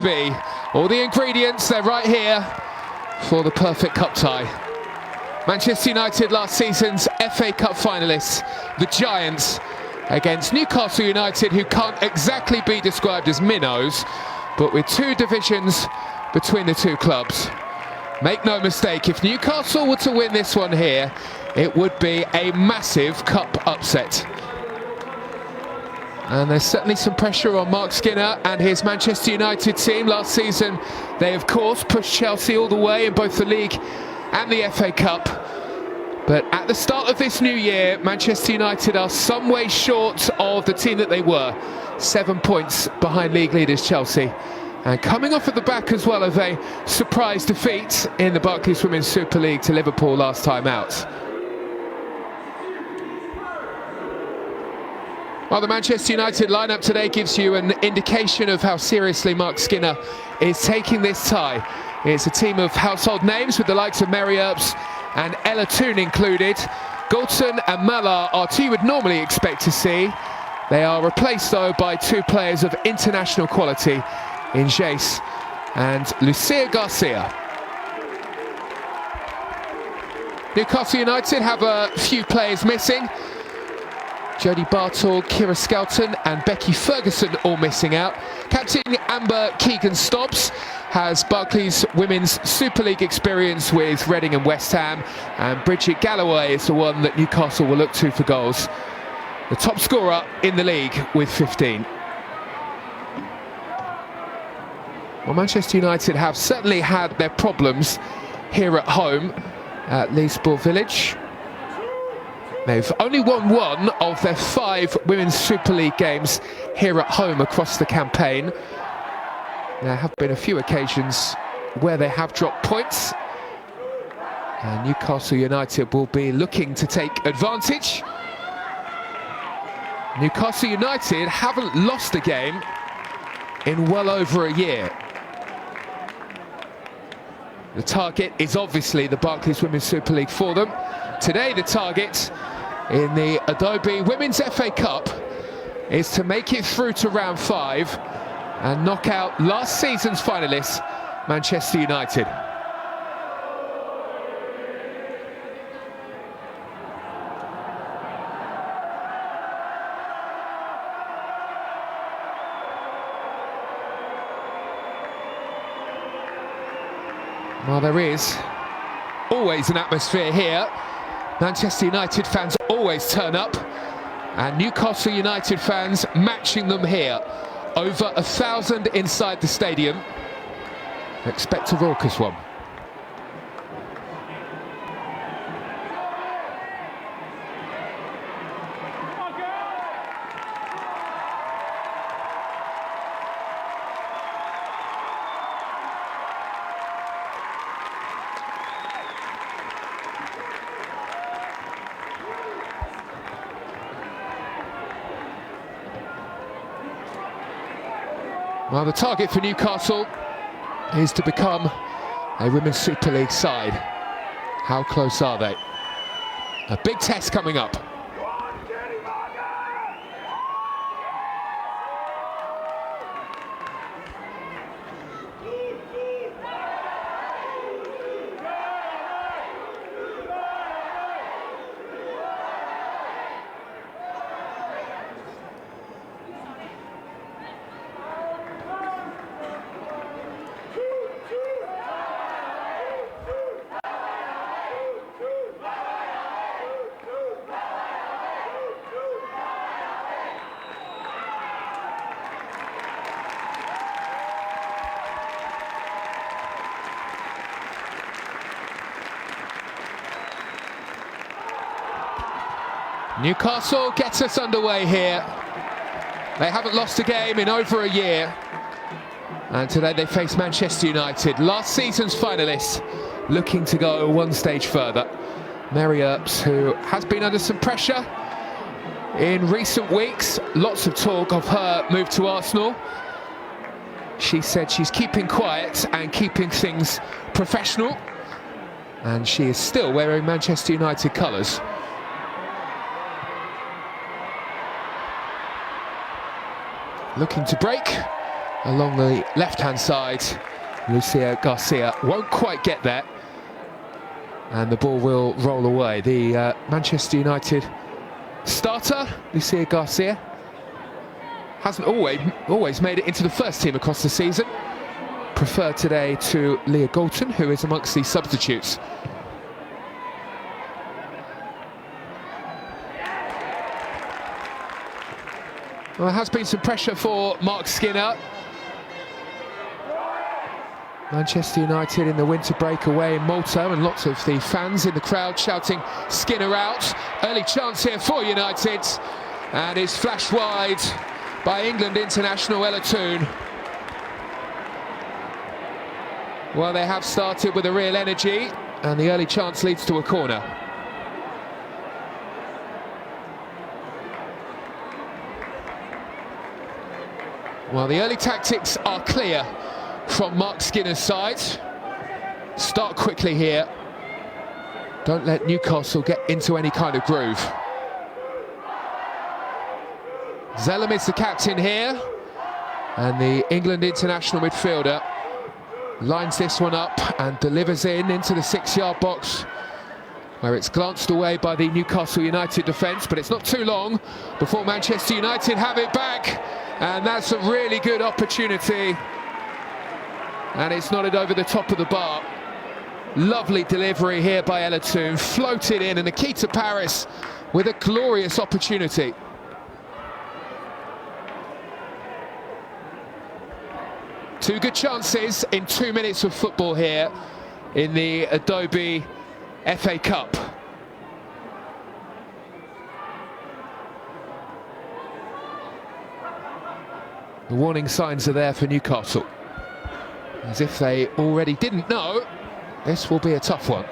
be. All the ingredients, they're right here for the perfect cup tie. Manchester United, last season's FA Cup finalists, the Giants, against Newcastle United, who can't exactly be described as minnows, but with two divisions between the two clubs. Make no mistake, if Newcastle were to win this one here, it would be a massive cup upset. And there's certainly some pressure on Mark Skinner and his Manchester United team. Last season, they of course pushed Chelsea all the way in both the league and the FA Cup. But at the start of this new year, Manchester United are some way short of the team that they were. 7 points behind league leaders Chelsea. And coming off at the back as well of a surprise defeat in the Barclays Women's Super League to Liverpool last time out. Well, the Manchester United lineup today gives you an indication of how seriously Mark Skinner is taking this tie. It's a team of household names with the likes of Mary Earps and Ella Toone included. Goulton and Mallard are two you would normally expect to see. They are replaced though by two players of international quality in Jace and Lucia Garcia. Newcastle United have a few players missing. Jodie Bartle, Kira Skelton and Becky Ferguson all missing out. Captain Amber Keegan-Stobbs has Barclays Women's Super League experience with Reading and West Ham, and Bridget Galloway is the one that Newcastle will look to for goals. The top scorer in the league with 15. Well, Manchester United have certainly had their problems here at home at Leesburg Village. They've only won one of their 5 Women's Super League games here at home across the campaign. There have been a few occasions where they have dropped points. And Newcastle United will be looking to take advantage. Newcastle United haven't lost a game in well over a year. The target is obviously the Barclays Women's Super League for them. Today the target in the Adobe Women's FA Cup is to make it through to round 5 and knock out last season's finalists, Manchester United. Well, there is always an atmosphere here. Manchester United fans always turn up, and Newcastle United fans matching them here. Over 1,000 inside the stadium. Expect a raucous one. Well, the target for Newcastle is to become a Women's Super League side. How close are they? A big test coming up. Newcastle gets us underway here. They haven't lost a game in over a year. And today they face Manchester United, last season's finalists, looking to go one stage further. Mary Earps, who has been under some pressure in recent weeks. Lots of talk of her move to Arsenal. She said she's keeping quiet and keeping things professional. And she is still wearing Manchester United colours. Looking to break. along the left-hand side. Lucia Garcia won't quite get there, and the ball will roll away. The Manchester United starter, Lucia Garcia, hasn't always made it into the first team across the season. Preferred today to Leah Galton, who is amongst the substitutes. Well, there has been some pressure for Mark Skinner. Manchester United in the winter break away in Malta, and lots of the fans in the crowd shouting Skinner out. Early chance here for United, and it's flashed wide by England international Ella Toone. Well, they have started with a real energy, and the early chance leads to a corner. Well, the early tactics are clear from Mark Skinner's side. Start quickly here. Don't let Newcastle get into any kind of groove. Zellum is the captain here, and the England international midfielder lines this one up and delivers into the 6-yard box, where it's glanced away by the Newcastle United defence, but it's not too long before Manchester United have it back, and that's a really good opportunity, and it's nodded over the top of the bar. Lovely delivery here by Ella Toone, floated in, and Nikita Paris with a glorious opportunity. Two good chances in 2 minutes of football here in the Adobe FA Cup. The warning signs are there for Newcastle. As if they already didn't know, this will be a tough one.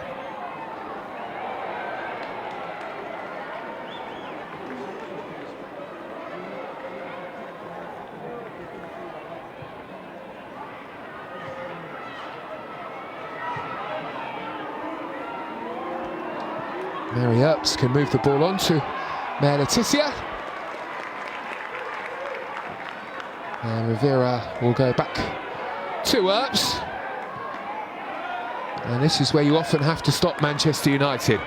Mary Earps can move the ball on to Maya Letizia. And Rivera will go back to Earps. And this is where you often have to stop Manchester United.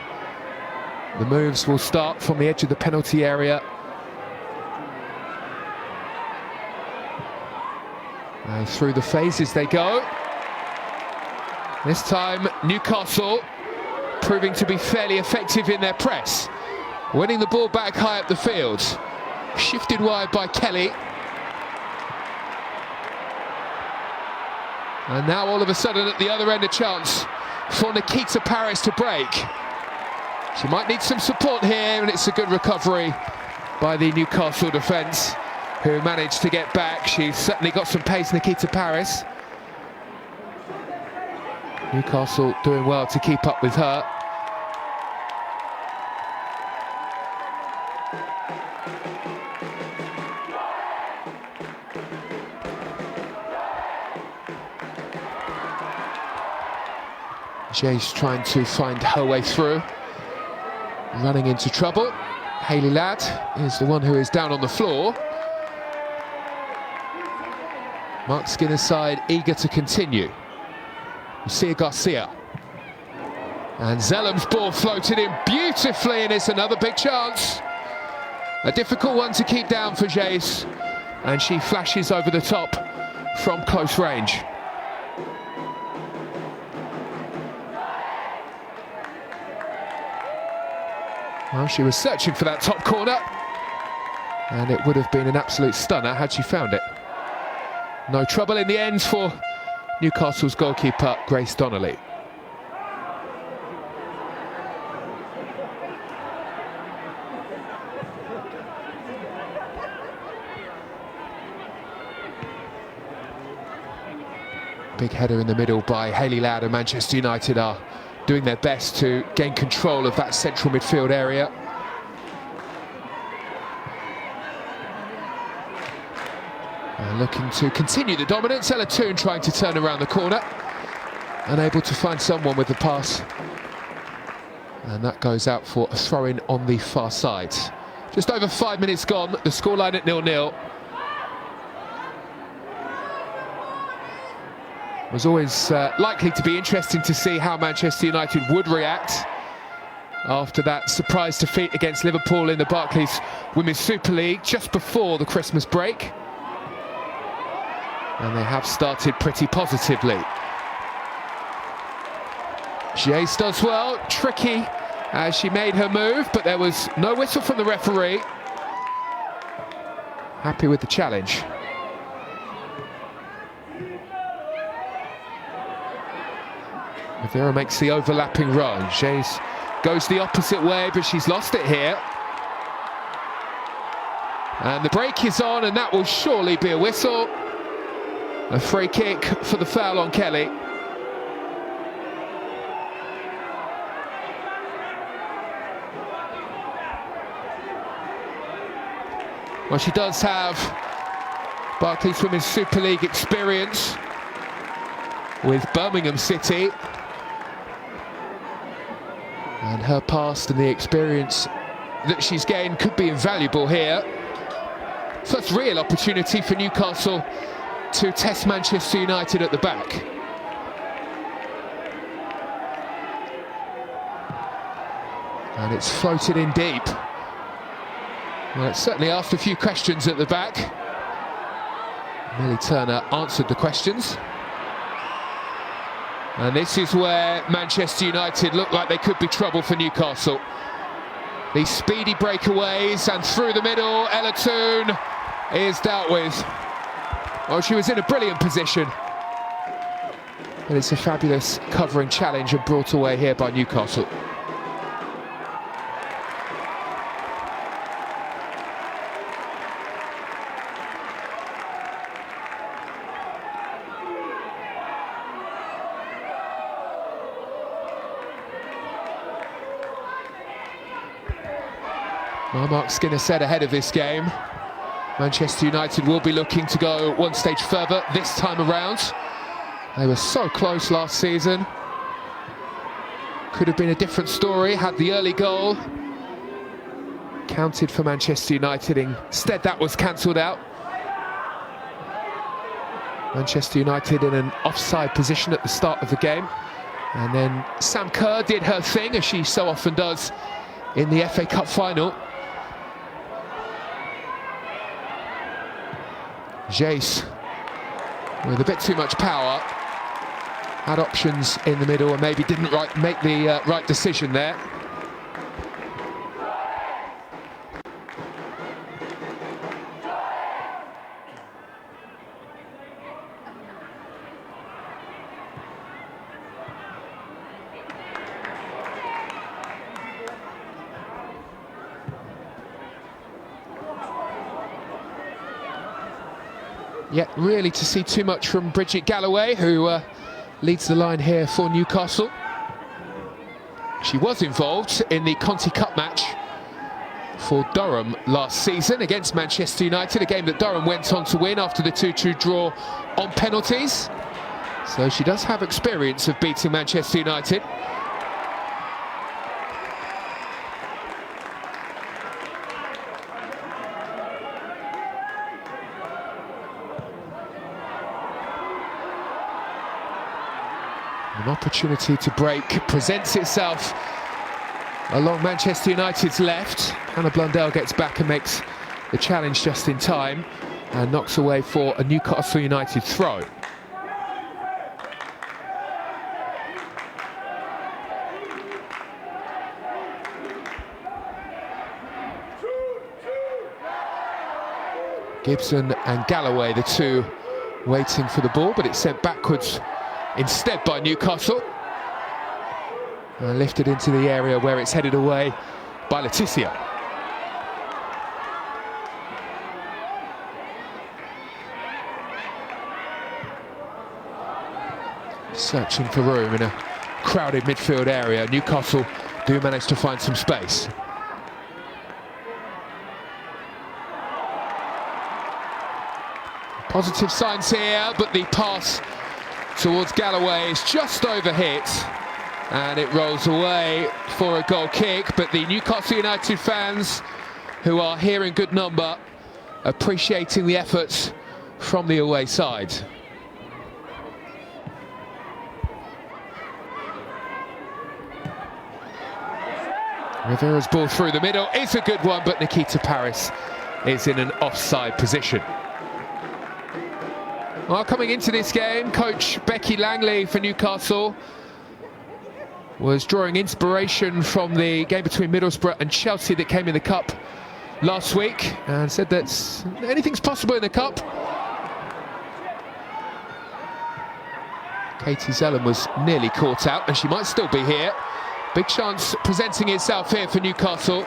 The moves will start from the edge of the penalty area. And through the phases they go. This time Newcastle proving to be fairly effective in their press. Winning the ball back high up the field. Shifted wide by Kelly. And now all of a sudden at the other end a chance for Nikita Paris to break. She might need some support here, and it's a good recovery by the Newcastle defence, who managed to get back. She's certainly got some pace, Nikita Paris. Newcastle doing well to keep up with her. Jay's trying to find her way through, running into trouble. Hayley Ladd is the one who is down on the floor. Mark Skinner's side eager to continue. Lucia Garcia. And Zellum's ball floated in beautifully, and it's another big chance. A difficult one to keep down for Jace, and she flashes over the top from close range. Well, she was searching for that top corner, and it would have been an absolute stunner had she found it. No trouble in the end for Newcastle's goalkeeper, Grace Donnelly. Big header in the middle by Hayley Ladd, and Manchester United are doing their best to gain control of that central midfield area. Looking to continue the dominance. Ella Toone trying to turn around the corner, unable to find someone with the pass, and that goes out for a throw-in on the far side. Just over 5 minutes gone, the scoreline at 0-0. Was always likely to be interesting to see how Manchester United would react after that surprise defeat against Liverpool in the Barclays Women's Super League just before the Christmas break. And they have started pretty positively. Jace does well, tricky as she made her move, but there was no whistle from the referee. Happy with the challenge. Vera makes the overlapping run. Jace goes the opposite way, but she's lost it here. And the break is on, and that will surely be a whistle. A free kick for the foul on Kelly. Well, she does have Barclays Women's Super League experience with Birmingham City. And her past and the experience that she's gained could be invaluable here. First real opportunity for Newcastle to test Manchester United at the back. And it's floated in deep. Well, it's certainly asked a few questions at the back. Millie Turner answered the questions. And this is where Manchester United look like they could be trouble for Newcastle. These speedy breakaways, and through the middle, Ella Toone is dealt with. Oh, she was in a brilliant position. And it's a fabulous covering challenge and brought away here by Newcastle. Well, Mark Skinner said ahead of this game, Manchester United will be looking to go one stage further this time around. They were so close last season. Could have been a different story had the early goal counted for Manchester United. Instead, that was cancelled out. Manchester United in an offside position at the start of the game. And then Sam Kerr did her thing, as she so often does in the FA Cup final. Jace, with a bit too much power, had options in the middle and maybe didn't make the right decision there. Yet really to see too much from Bridget Galloway, who leads the line here for Newcastle. She was involved in the Conti Cup match for Durham last season against Manchester United, a game that Durham went on to win after the 2-2 draw on penalties. So she does have experience of beating Manchester United. An opportunity to break presents itself along Manchester United's left. Hannah Blundell gets back and makes the challenge just in time and knocks away for a Newcastle United throw. Gibson and Galloway, the two waiting for the ball, but it's sent backwards instead by Newcastle. Lifted into the area where it's headed away by Leticia. Searching for room in a crowded midfield area. Newcastle do manage to find some space. Positive signs here, but the pass towards Galloway is just overhit and it rolls away for a goal kick. But the Newcastle United fans, who are here in good number, appreciating the efforts from the away side. Rivera's ball through the middle is a good one, but Nikita Paris is in an offside position. Well, coming into this game, coach Becky Langley for Newcastle was drawing inspiration from the game between Middlesbrough and Chelsea that came in the Cup last week, and said that anything's possible in the Cup. Katie Zellum was nearly caught out, and she might still be here. Big chance presenting itself here for Newcastle.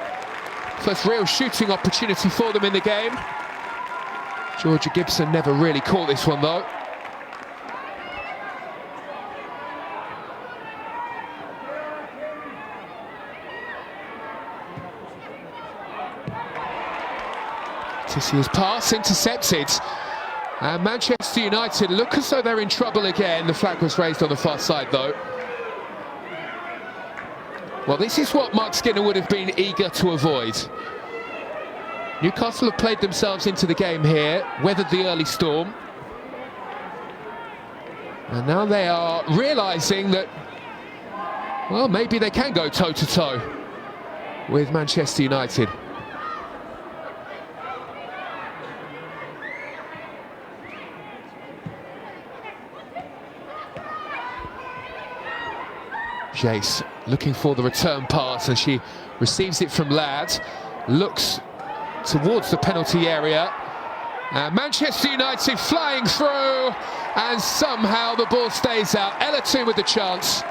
First real shooting opportunity for them in the game. Georgia Gibson never really caught this one though. Tisia's pass intercepted. And Manchester United look as though they're in trouble again. The flag was raised on the far side though. Well, this is what Mark Skinner would have been eager to avoid. Newcastle have played themselves into the game here, weathered the early storm. And now they are realising that, well, maybe they can go toe-to-toe with Manchester United. Jace looking for the return pass, and she receives it from Ladd, looks towards the penalty area, and Manchester United flying through, and somehow the ball stays out. Ella Toone with the chance,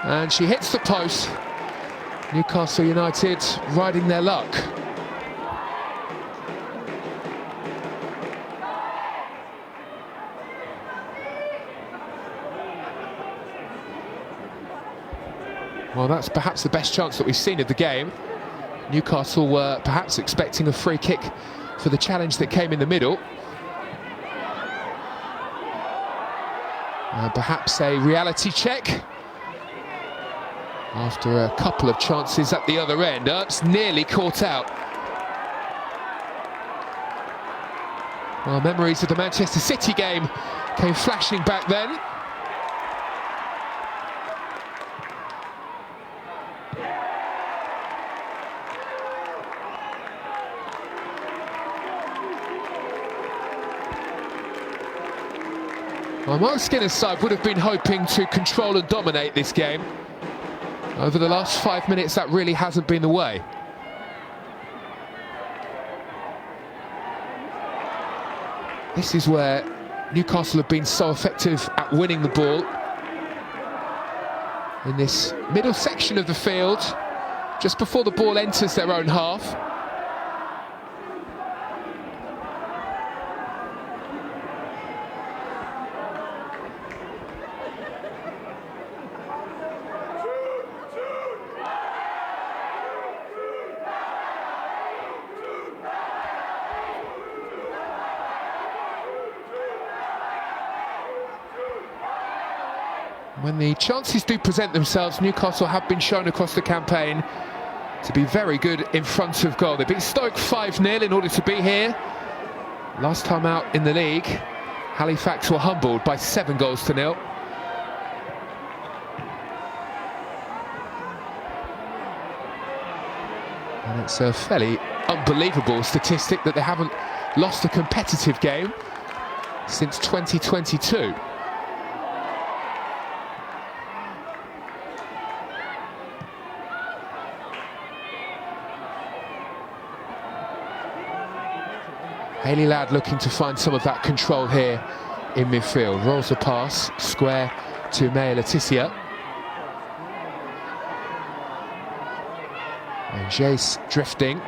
and she hits the post. Newcastle United riding their luck. Well, that's perhaps the best chance that we've seen of the game. Newcastle were perhaps expecting a free kick for the challenge that came in the middle. Perhaps a reality check after a couple of chances at the other end. Earps nearly caught out. Well, memories of the Manchester City game came flashing back then. Well, Mark Skinner's side would have been hoping to control and dominate this game. Over the last 5 minutes, that really hasn't been the way. This is where Newcastle have been so effective at winning the ball. In this middle section of the field, just before the ball enters their own half. When the chances do present themselves, Newcastle have been shown across the campaign to be very good in front of goal. They beat Stoke 5-0 in order to be here. Last time out in the league, Halifax were humbled by 7-0. And it's a fairly unbelievable statistic that they haven't lost a competitive game since 2022. Hayley Ladd looking to find some of that control here in midfield. Rolls the pass, square to Maya Letitia. And Jace drifting,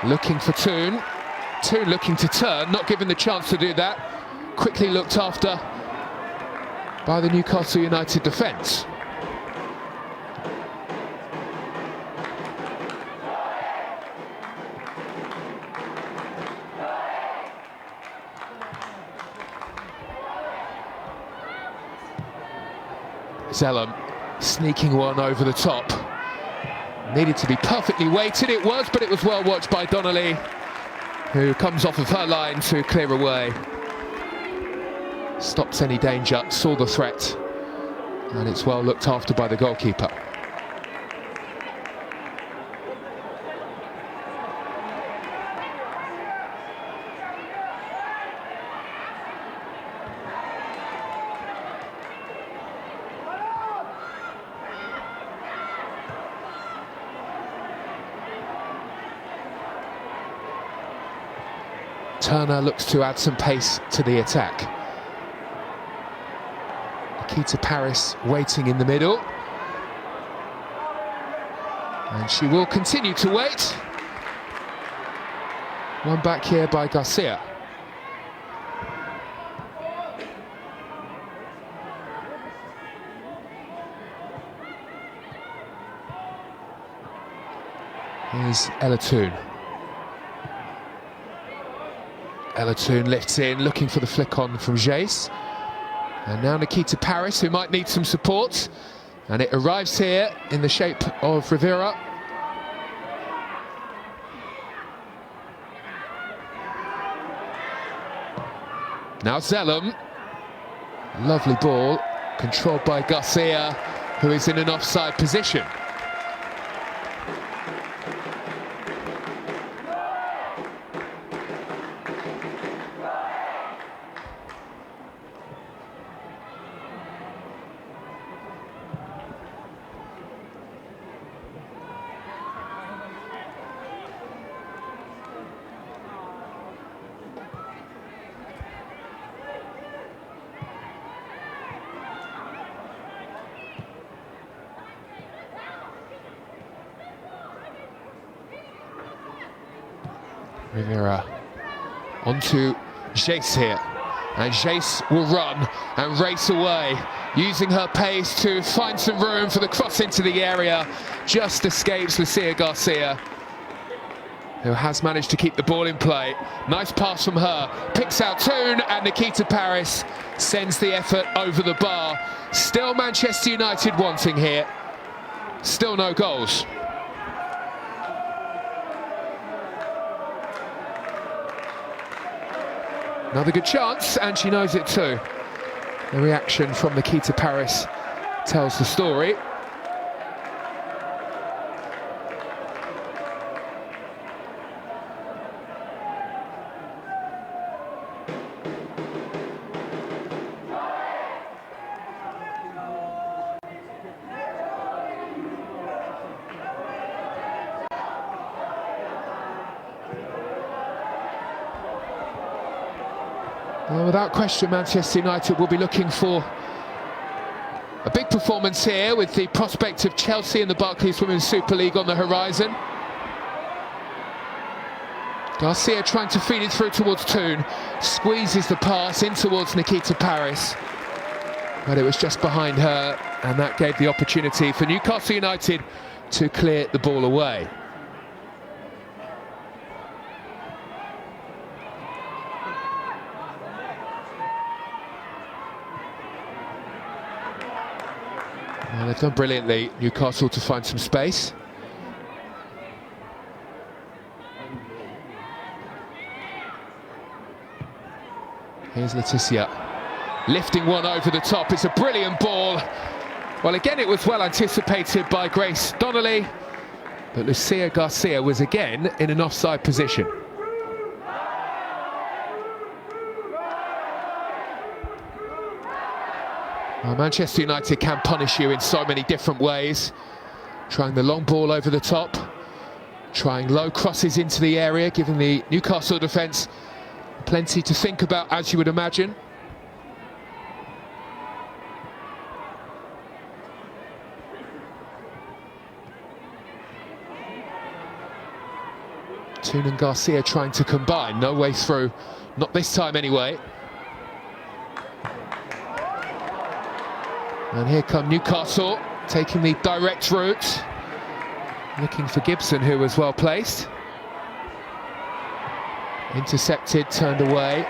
looking for Toone. Toone looking to turn, not given the chance to do that. Quickly looked after by the Newcastle United defence. Zellum sneaking one over the top. Needed to be perfectly weighted, it was, but it was well watched by Donnelly, who comes off of her line to clear away. Stops any danger, saw the threat, And it's well looked after by the goalkeeper. Turner looks to add some pace to the attack. Nikita Paris waiting in the middle. And she will continue to wait. One back here by Garcia. Here's Elatoun. Elatoun lifts in, looking for the flick on from Jace. And now Nikita Paris, who might need some support. And it arrives here in the shape of Rivera. Now Zellum. Lovely ball, controlled by Garcia, who is in an offside position. Rivera onto Jace here, and Jace will run and race away, using her pace to find some room for the cross into the area. Just escapes Lucia Garcia, who has managed to keep the ball in play. Nice pass from her, picks out Toon, and Nikita Paris sends the effort over the bar. Still Manchester United wanting here, still no goals. Another good chance, and she knows it too. The reaction from Nikita Paris tells the story. Well, without question, Manchester United will be looking for a big performance here, with the prospect of Chelsea and the Barclays Women's Super League on the horizon. Garcia trying to feed it through towards Toon, squeezes the pass in towards Nikita Paris, but it was just behind her, and that gave the opportunity for Newcastle United to clear the ball away. Well, they've done brilliantly, Newcastle, to find some space. Here's Leticia, lifting one over the top. It's a brilliant ball. Well, again, it was well anticipated by Grace Donnelly, but Lucia Garcia was again in an offside position. Well, Manchester United can punish you in so many different ways. Trying the long ball over the top, trying low crosses into the area, giving the Newcastle defence plenty to think about, as you would imagine. Toon and Garcia trying to combine, no way through, not this time anyway. And here come Newcastle, taking the direct route, looking for Gibson, who was well placed. Intercepted, turned away.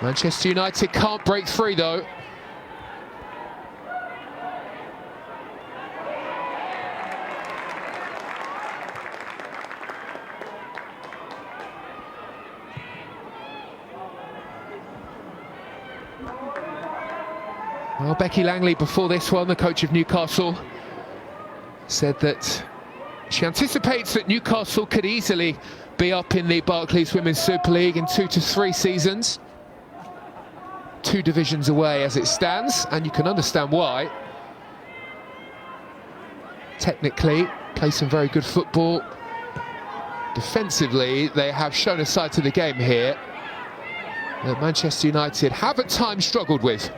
Manchester United can't break free though. Well, Becky Langley, before this one, the coach of Newcastle, said that she anticipates that Newcastle could easily be up in the Barclays Women's Super League in 2 to 3 seasons. 2 divisions away as it stands, and you can understand why. Technically, play some very good football. Defensively, they have shown a side to the game here that Manchester United have at times struggled with.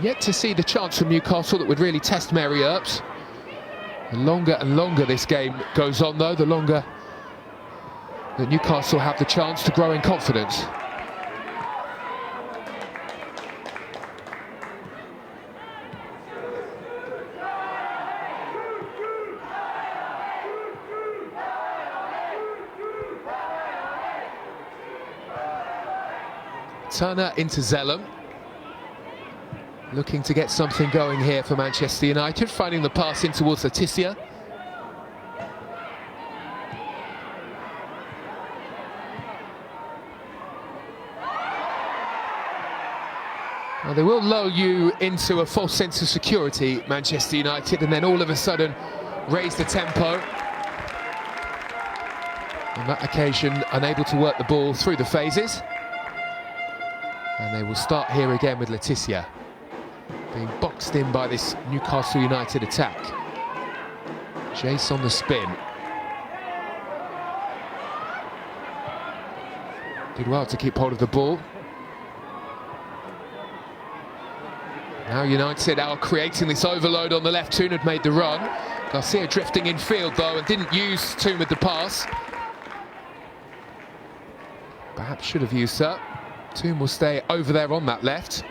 Yet to see the chance from Newcastle that would really test Mary Earps. The longer and longer this game goes on, though, the longer that Newcastle have the chance to grow in confidence. Turner into Zellum. Looking to get something going here for Manchester United, finding the pass in towards Leticia. Well, they will lull you into a false sense of security, Manchester United, and then all of a sudden raise the tempo. On that occasion, unable to work the ball through the phases. And they will start here again with Leticia being boxed in by this Newcastle United attack. Jace on the spin. Did well to keep hold of the ball. Now United are creating this overload on the left. Toon had made the run. Garcia drifting infield though and didn't use Toon with the pass. Perhaps should have used that. Toon will stay over there on that left.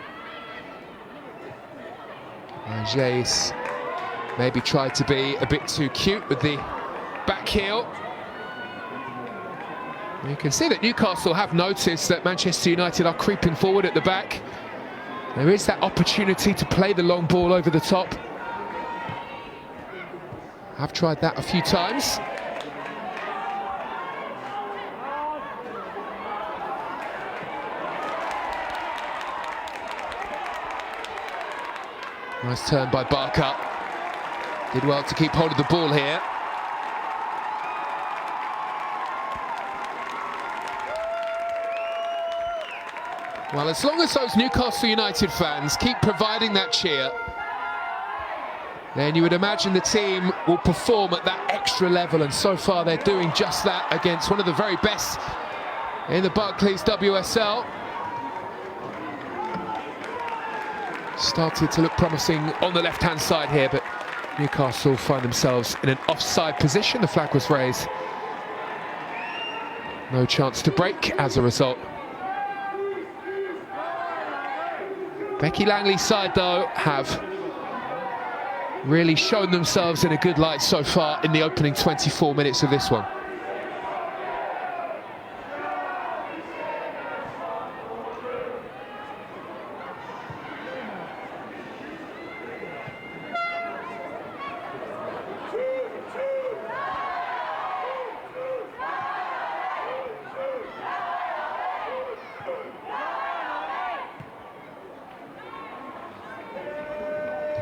And Jace maybe tried to be a bit too cute with the back heel. You can see that Newcastle have noticed that Manchester United are creeping forward at the back. There is that opportunity to play the long ball over the top. I've tried that a few times. Nice turn by Barker. Did well to keep hold of the ball here. Well, as long as those Newcastle United fans keep providing that cheer, then you would imagine the team will perform at that extra level, and so far they're doing just that against one of the very best in the Barclays WSL. Started to look promising on the left-hand side here, but Newcastle find themselves in an offside position. The flag was raised. No chance to break as a result. Becky Langley's side, though, have really shown themselves in a good light so far in the opening 24 minutes of this one.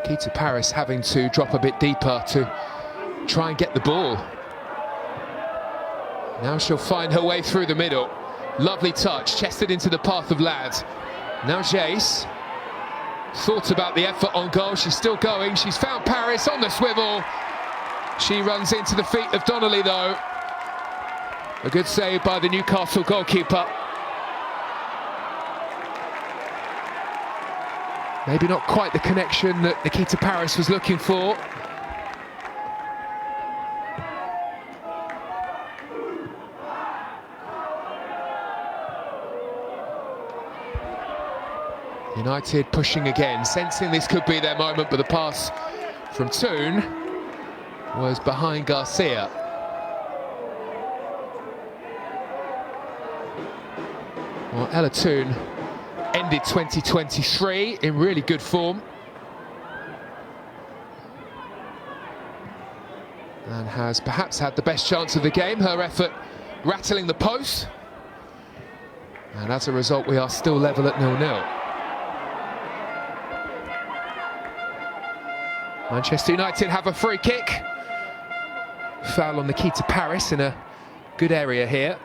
Nikita Paris having to drop a bit deeper to try and get the ball. Now she'll find her way through the middle. Lovely touch, chested into the path of Ladd. Now Jace thought about the effort on goal. She's still going. She's found Paris on the swivel. She runs into the feet of Donnelly though. A good save by the Newcastle goalkeeper. Maybe not quite the connection that Nikita Paris was looking for. United pushing again, sensing this could be their moment, but the pass from Toon was behind Garcia. Well, Ella Toon ended 2023 in really good form. and has perhaps had the best chance of the game. Her effort rattling the post, and as a result we are still level at 0-0. Manchester United have a free kick. Foul on Nikita Paris in a good area here.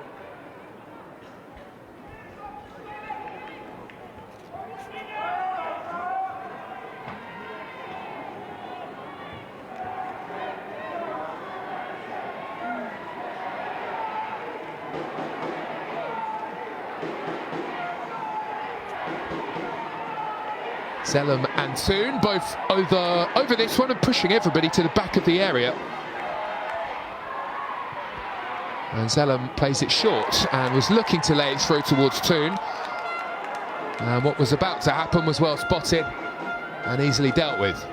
Zellum and Toon both over this one and pushing everybody to the back of the area. And Zellum plays it short and was looking to lay it through towards Toon. And what was about to happen was well spotted and easily dealt with.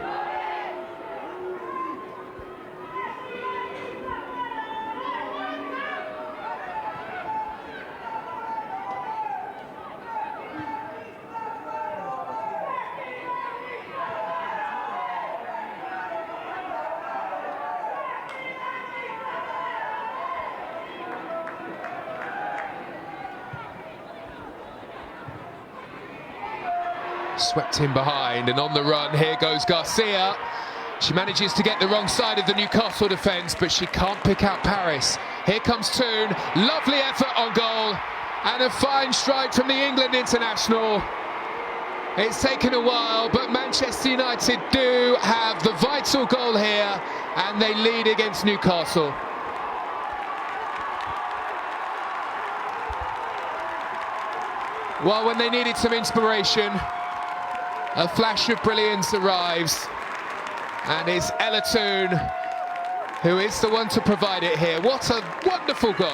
Swept in behind and on the run, here goes Garcia. She manages to get the wrong side of the Newcastle defence, but she can't pick out Paris. Here comes Toon, lovely effort on goal, and a fine strike from the England international. It's taken a while, but Manchester United do have the vital goal here, and they lead against Newcastle. Well, when they needed some inspiration, a flash of brilliance arrives, and it's Ella Toon who is the one to provide it here. What a wonderful goal.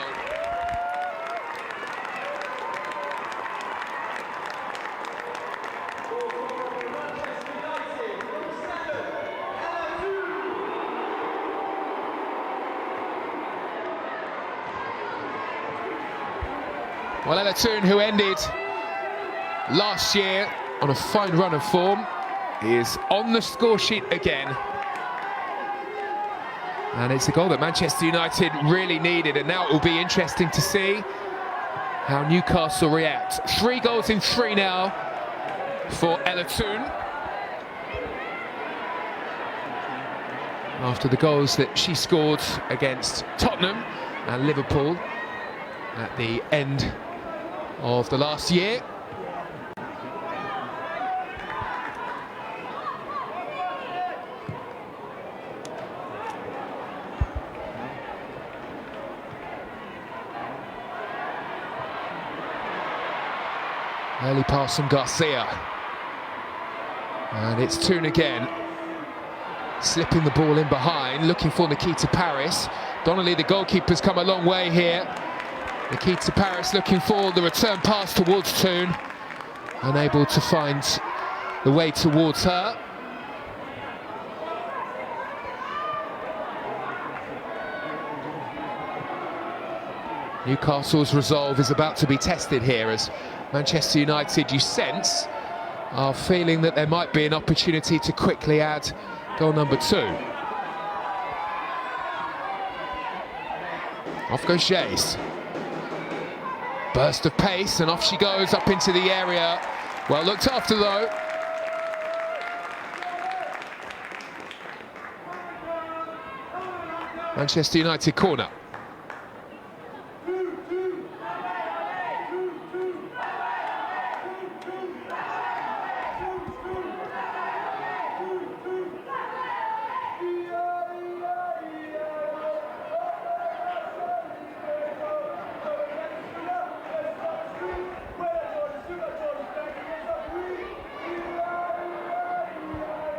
Well, Ella Toon, who ended last year on a fine run of form, is on the score sheet again. And it's a goal that Manchester United really needed, and now it will be interesting to see how Newcastle react. 3 goals in 3 now for Ella Toon, after the goals that she scored against Tottenham and Liverpool at the end of the last year. Early pass from Garcia. And it's Toon again. Slipping the ball in behind, looking for Nikita Paris. Donnelly, the goalkeeper's come a long way here. Nikita Paris looking for the return pass towards Toon. Unable to find the way towards her. Newcastle's resolve is about to be tested here, as Manchester United, you sense, are feeling that there might be an opportunity to quickly add goal number 2. Off goes Jace. Burst of pace, and off she goes up into the area. Well looked after though. Manchester United corner.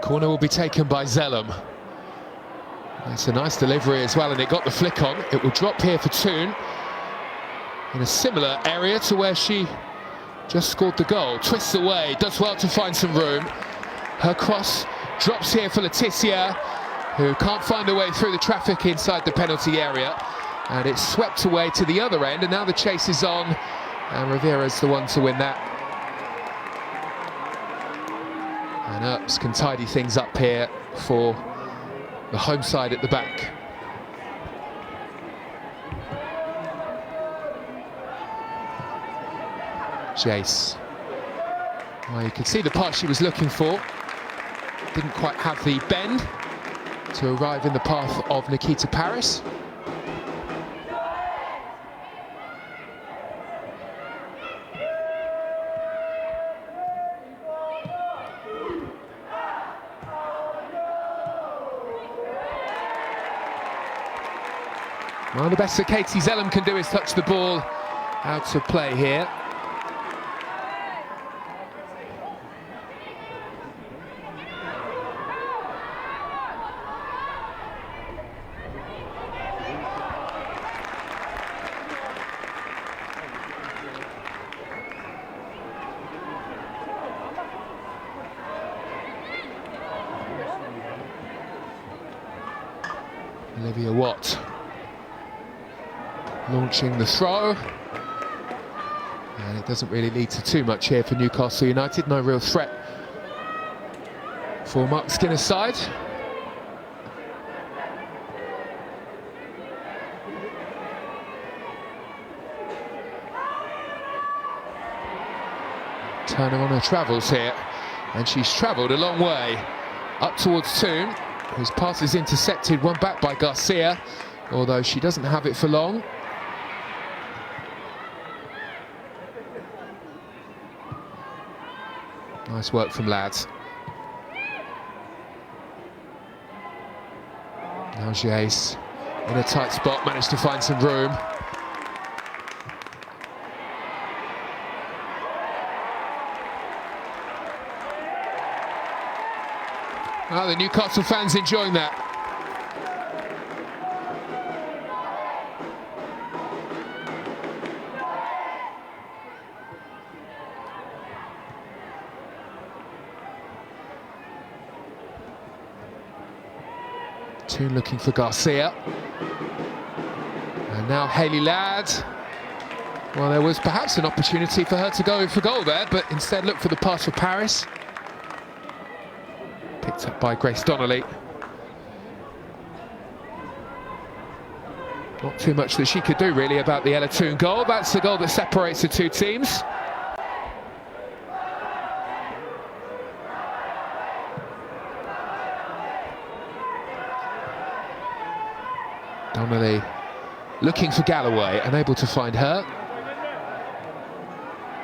Corner will be taken by Zellum. It's a nice delivery as well, and it got the flick on. It will drop here for Toon in a similar area to where she just scored the goal. Twists away, does well to find some room. Her cross drops here for Laetitia, who can't find a way through the traffic inside the penalty area. And it's swept away to the other end, and now the chase is on, and Rivera's the one to win that. And Earps can tidy things up here for the home side at the back. Jace. Well, you can see the pass she was looking for. Didn't quite have the bend to arrive in the path of Nikita Paris. Well, the best that Katie Zellum can do is touch the ball out of play here. Olivia Watt launching the throw, and it doesn't really lead to too much here for Newcastle United. No real threat for Mark Skinner's side. Turner on her travels here, and she's travelled a long way up towards Toon, whose pass is intercepted, one back by Garcia, although she doesn't have it for long. Nice work from lads. Now Jace in a tight spot, managed to find some room. Well, the Newcastle fans enjoying that. Toon looking for Garcia. And now Hayley Ladd. Well, there was perhaps an opportunity for her to go in for goal there, but instead looked for the pass for Paris. Picked up by Grace Donnelly. Not too much that she could do really about the Ella Toon goal. That's the goal that separates the two teams. Donnelly looking for Galloway, unable to find her.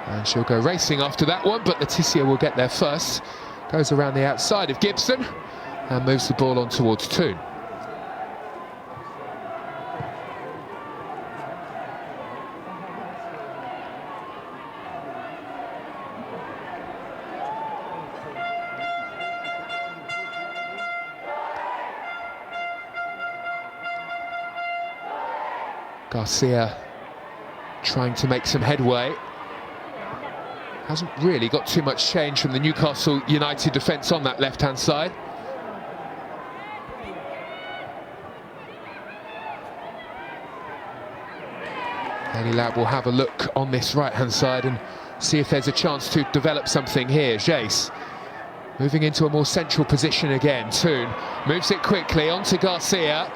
And she'll go racing after that one, but Leticia will get there first. Goes around the outside of Gibson and moves the ball on towards Toon. Garcia trying to make some headway. Hasn't really got too much change from the Newcastle United defence on that left-hand side. Hayley Ladd will have a look on this right-hand side and see if there's a chance to develop something here. Jace moving into a more central position again. Toon moves it quickly onto Garcia.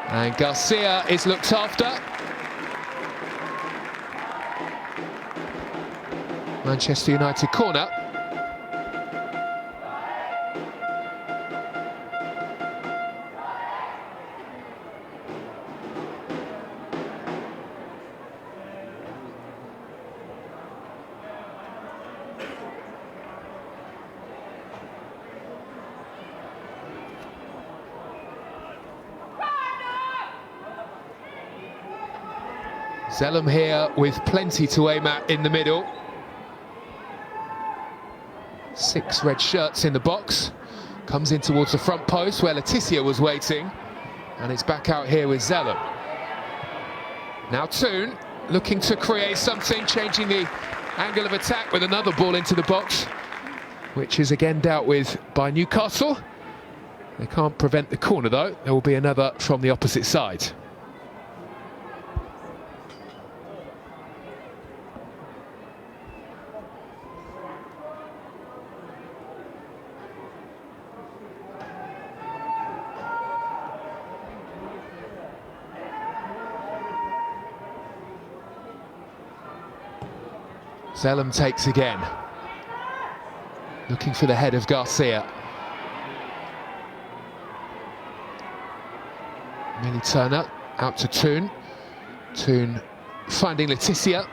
And Garcia is looked after. Manchester United corner. Zellum here with plenty to aim at in the middle. 6 red shirts in the box. Comes in towards the front post where Leticia was waiting. And it's back out here with Zellum. Now Toon looking to create something, changing the angle of attack with another ball into the box, which is again dealt with by Newcastle. They can't prevent the corner though. There will be another from the opposite side. Zellum takes again. Looking for the head of Garcia. Millie Turner out to Toon. Toon finding Leticia.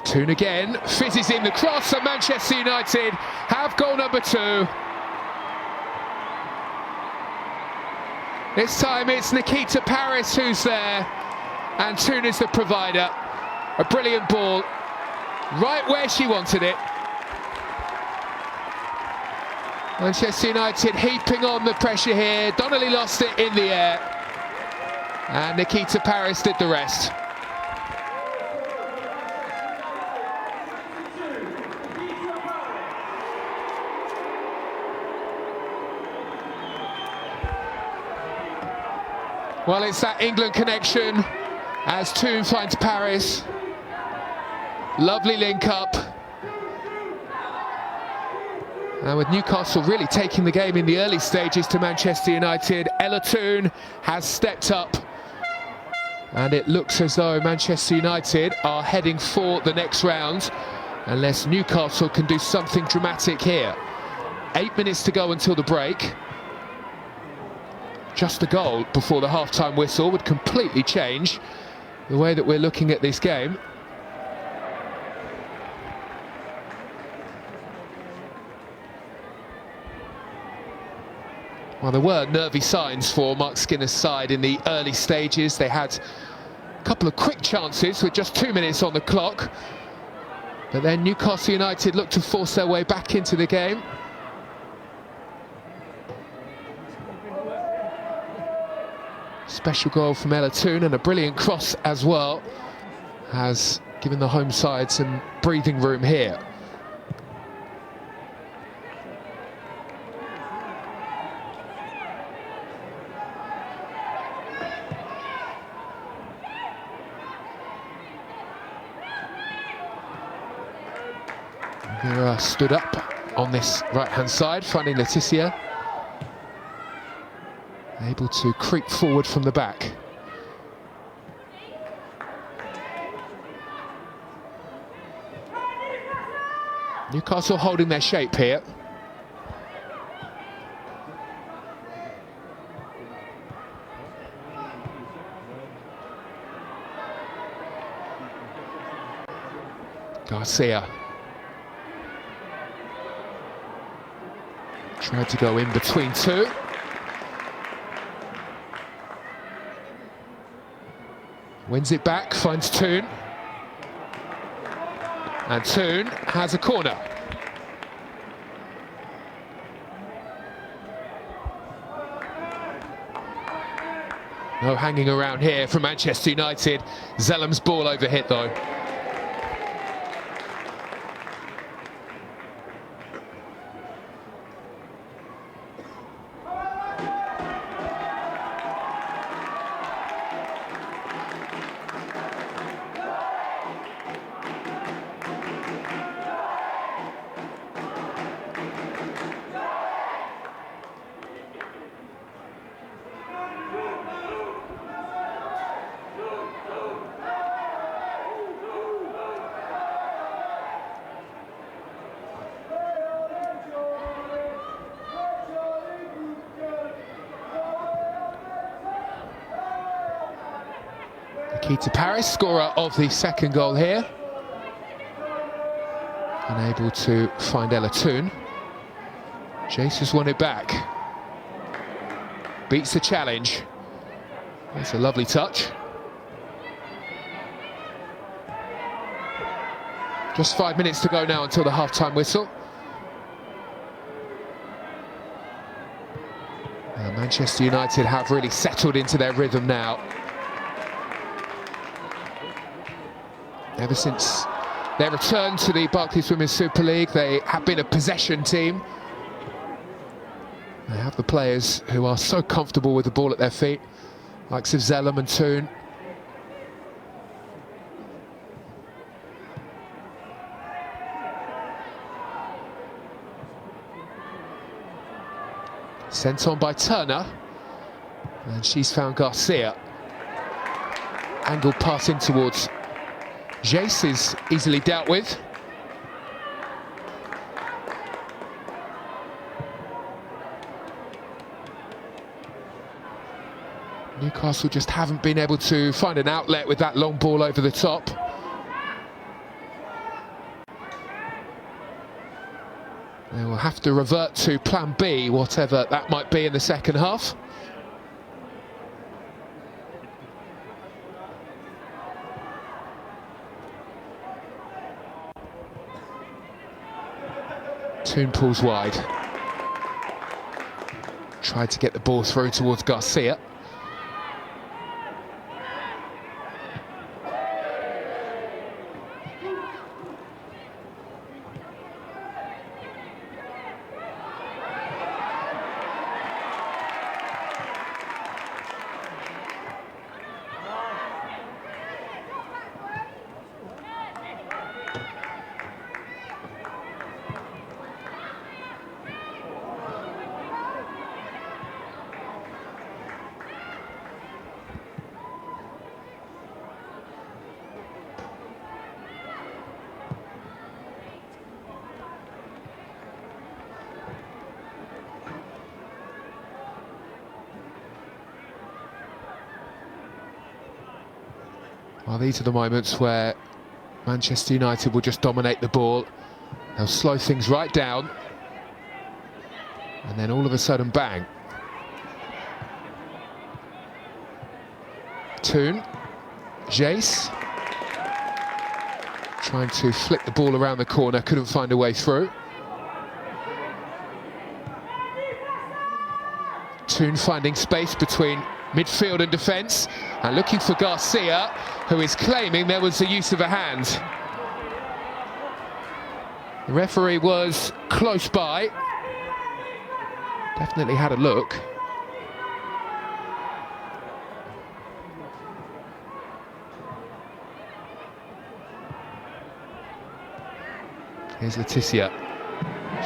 Toon again, fizzes in the cross, and Manchester United have goal number 2. This time it's Nikita Paris who's there, and Toon is the provider. A brilliant ball, right where she wanted it. Manchester United heaping on the pressure here. Donnelly lost it in the air, and Nikita Paris did the rest. Well, it's that England connection as Toon finds Paris. Lovely link up. And with Newcastle really taking the game in the early stages to Manchester United, Ella Toon has stepped up. And it looks as though Manchester United are heading for the next round, unless Newcastle can do something dramatic here. 8 minutes to go until the break. Just a goal before the half-time whistle would completely change the way that we're looking at this game. Well, there were nervy signs for Mark Skinner's side in the early stages. They had a couple of quick chances with just 2 minutes on the clock. But then Newcastle United looked to force their way back into the game. Special goal from Ella Toon, and a brilliant cross as well has given the home side some breathing room here. Vera stood up on this right-hand side, finding Leticia. Able to creep forward from the back. Newcastle holding their shape here. Garcia tried to go in between two. Wins it back, finds Toon. And Toon has a corner. No hanging around here from Manchester United. Zellum's ball overhit though. Nikita Paris, scorer of the second goal here. Unable to find Ella Toon. Jace has won it back. Beats the challenge. That's a lovely touch. Just 5 minutes to go now until the half-time whistle. Manchester United have really settled into their rhythm now. Ever since their return to the Barclays Women's Super League, they have been a possession team. They have the players who are so comfortable with the ball at their feet, like Zellum and Toon. Sent on by Turner. And she's found Garcia. Angle pass in towards Jace is easily dealt with. Newcastle just haven't been able to find an outlet with that long ball over the top. They will have to revert to plan B, whatever that might be in the second half. Toon pulls wide. Tried to get the ball through towards Garcia. Well, these are the moments where Manchester United will just dominate the ball. They'll slow things right down. And then all of a sudden, bang. Toon. Jace. Trying to flick the ball around the corner, couldn't find a way through. Toon finding space between midfield and defence, and looking for Garcia, who is claiming there was the use of a hand. The referee was close by, definitely had a look. Here's Leticia.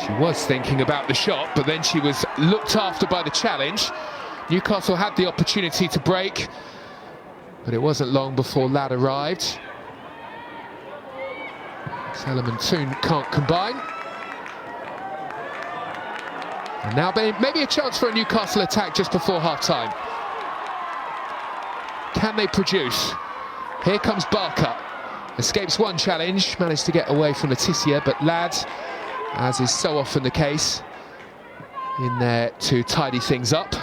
She was thinking about the shot, but then she was looked after by the challenge. Newcastle had the opportunity to break, but it wasn't long before Ladd arrived. Salem and Toon can't combine. And now maybe a chance for a Newcastle attack just before half-time. Can they produce? Here comes Barker. Escapes one challenge, managed to get away from Leticia, but Ladd, as is so often the case, in there to tidy things up.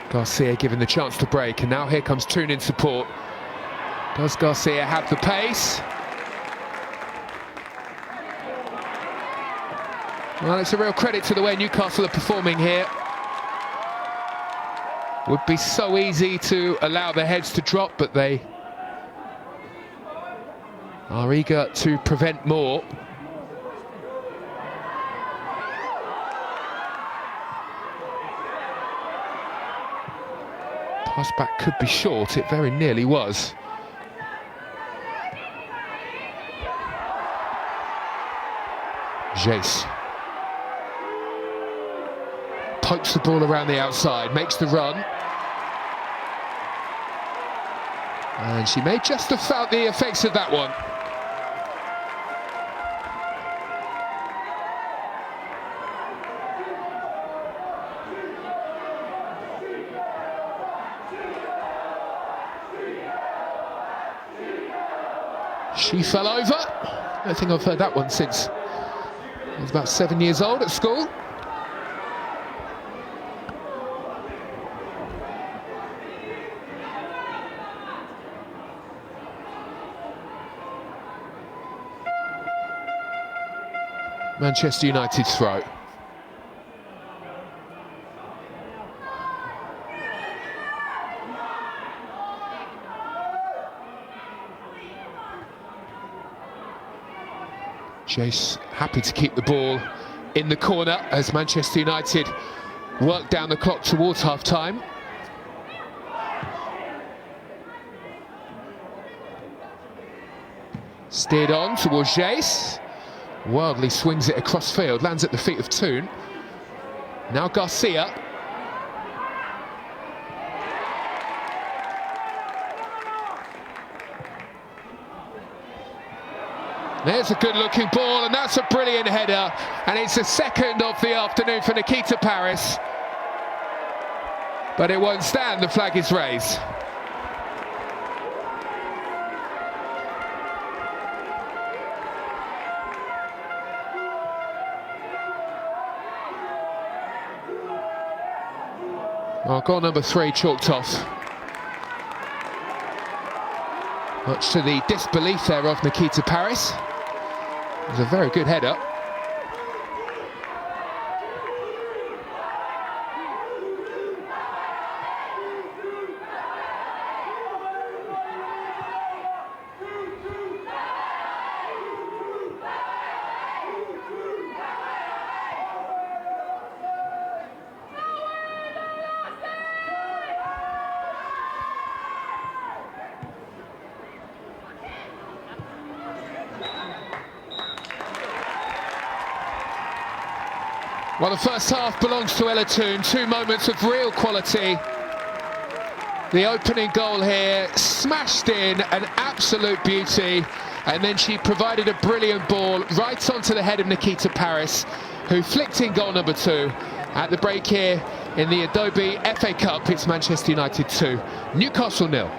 Garcia given the chance to break, and now here comes Toon in support. Does Garcia have the pace? Well, it's a real credit to the way Newcastle are performing here. Would be so easy to allow their heads to drop, but they are eager to prevent more. Pass back could be short, it very nearly was. Jace pokes the ball around the outside, makes the run. And she may just have felt the effects of that one. She fell over. I don't think I've heard that one since I was about 7 years old at school. Manchester United's throw. Jace happy to keep the ball in the corner as Manchester United work down the clock towards half-time. Steered on towards Jace. Wildly swings it across field, lands at the feet of Toon. Now Garcia. There's a good-looking ball, and that's a brilliant header. And it's the second of the afternoon for Nikita Paris. But it won't stand, the flag is raised. Well, goal number 3 chalked off. Much to the disbelief there of Nikita Paris. It was a very good header. Well, the first half belongs to Ella Toon. 2 moments of real quality. The opening goal here, smashed in, an absolute beauty. And then she provided a brilliant ball right onto the head of Nikita Paris, who flicked in goal number 2. At the break here in the Adobe FA Cup, it's Manchester United 2, Newcastle 0.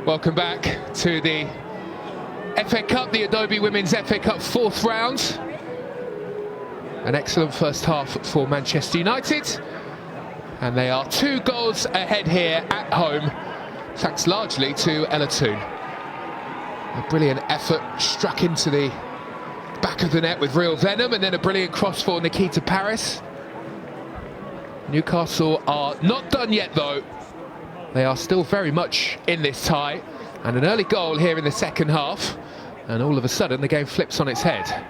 Welcome back to the FA Cup, the Adobe Women's FA Cup fourth round. An excellent first half for Manchester United, and they are 2 goals ahead here at home, thanks largely to Ella Toon. A brilliant effort struck into the back of the net with real venom, and then a brilliant cross for Nikita Paris. Newcastle are not done yet though. They are still very much in this tie, and an early goal here in the second half, and all of a sudden the game flips on its head.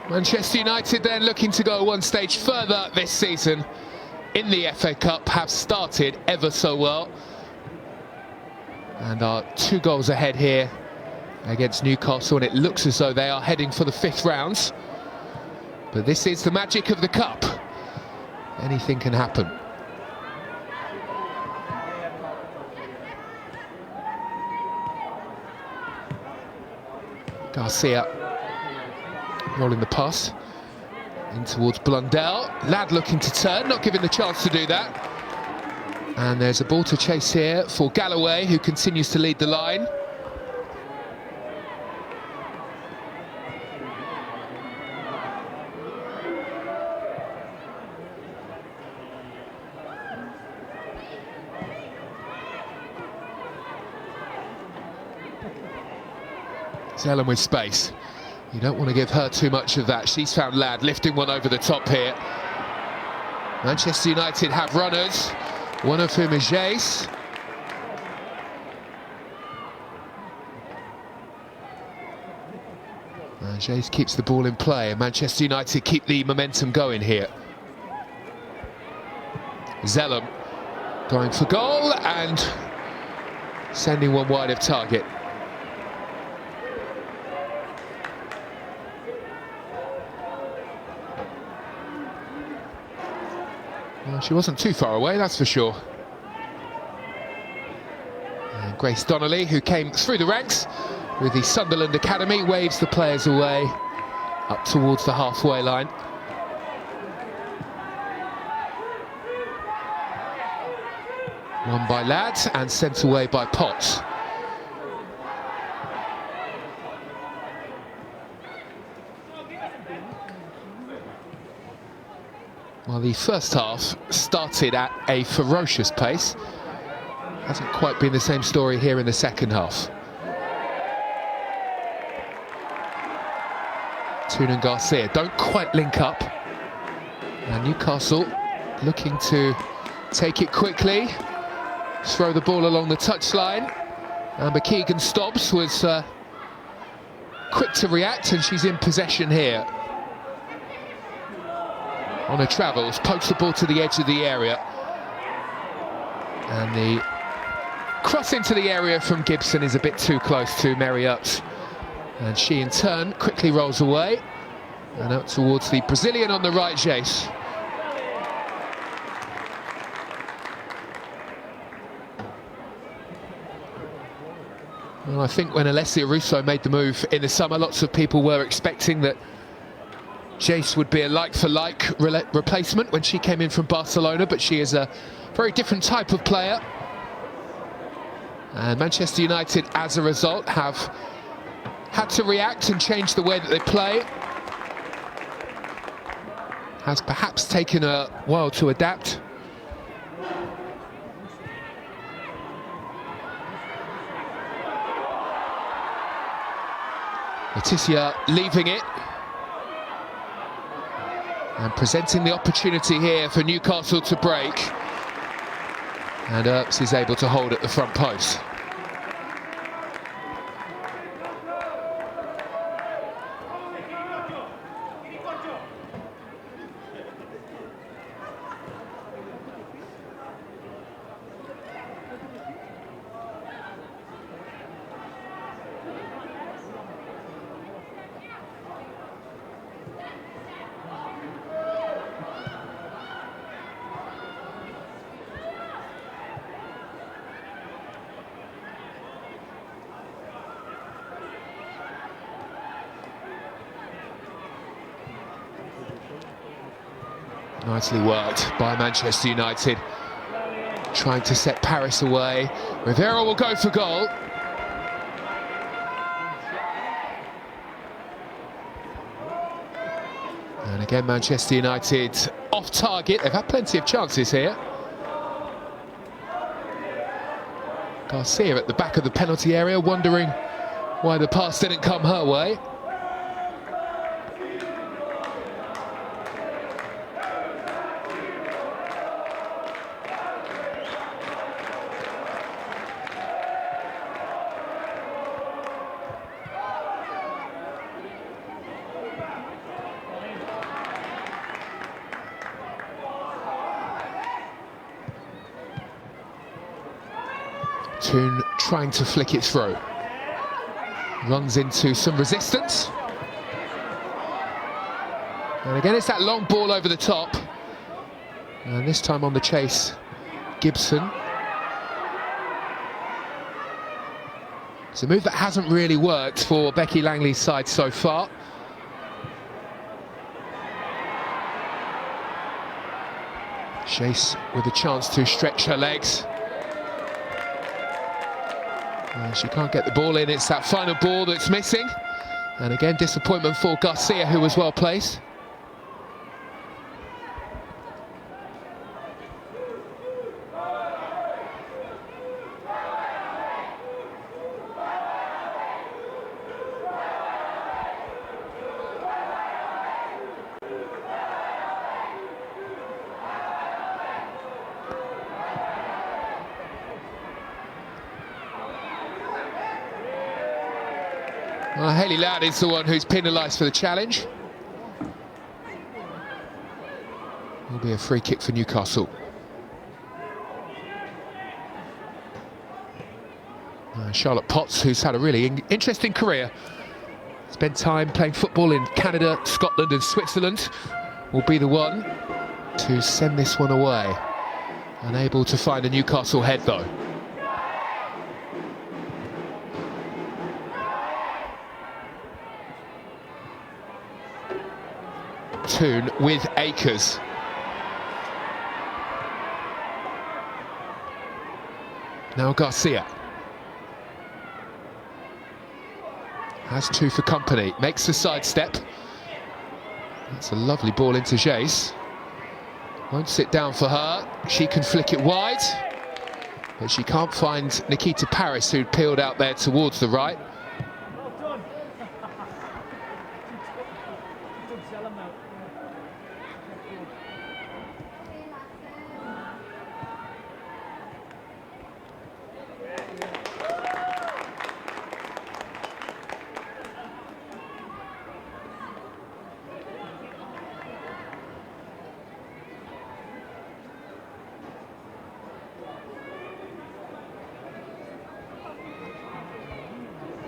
Manchester United then, looking to go one stage further this season in the FA Cup, have started ever so well and are 2 goals ahead here against Newcastle, and it looks as though they are heading for the 5th round. But this is the magic of the Cup. Anything can happen. Garcia rolling the pass in towards Blundell. Ladd looking to turn, not given the chance to do that. And there's a ball to chase here for Galloway, who continues to lead the line. Zellum with space. You don't want to give her too much of that. She's found Ladd lifting one over the top here. Manchester United have runners, one of whom is Jace. And Jace keeps the ball in play, and Manchester United keep the momentum going here. Zellum going for goal and sending one wide of target. Well, she wasn't too far away, that's for sure. And Grace Donnelly, who came through the ranks with the Sunderland Academy, waves the players away up towards the halfway line. Won by Ladd and sent away by Potts. Well, the first half started at a ferocious pace. Hasn't quite been the same story here in the second half. Toon and Garcia don't quite link up. And Newcastle looking to take it quickly, throw the ball along the touchline. And McKeegan Stobbs was quick to react, and she's in possession here. On her travels, pokes the ball to the edge of the area. And the cross into the area from Gibson is a bit too close to Marriott. And she in turn quickly rolls away. And out towards the Brazilian on the right, Jace. Well, I think when Alessia Russo made the move in the summer, lots of people were expecting that Jace would be a like-for-like replacement when she came in from Barcelona, but she is a very different type of player. And Manchester United, as a result, have had to react and change the way that they play. Has perhaps taken a while to adapt. Leticia leaving it. And presenting the opportunity here for Newcastle to break. And Earps is able to hold at the front post. Nicely worked by Manchester United, trying to set Paris away. Rivera will go for goal. And again, Manchester United off target. They've had plenty of chances here. Garcia at the back of the penalty area, wondering why the pass didn't come her way. Toon trying to flick it through. Runs into some resistance. And again, it's that long ball over the top. And this time on the chase, Gibson. It's a move that hasn't really worked for Becky Langley's side so far. Chase with a chance to stretch her legs. She can't get the ball in, it's that final ball that's missing. And again, disappointment for Garcia, who was well placed. Well, Hayley Ladd is the one who's penalised for the challenge. Will be a free kick for Newcastle. Charlotte Potts, who's had a really interesting career, spent time playing football in Canada, Scotland and Switzerland, will be the one to send this one away. Unable to find a Newcastle head though. Toon with Akers. Now Garcia. Has two for company, makes the sidestep. That's a lovely ball into Jace. Won't sit down for her, she can flick it wide. But she can't find Nikita Paris, who'd peeled out there towards the right.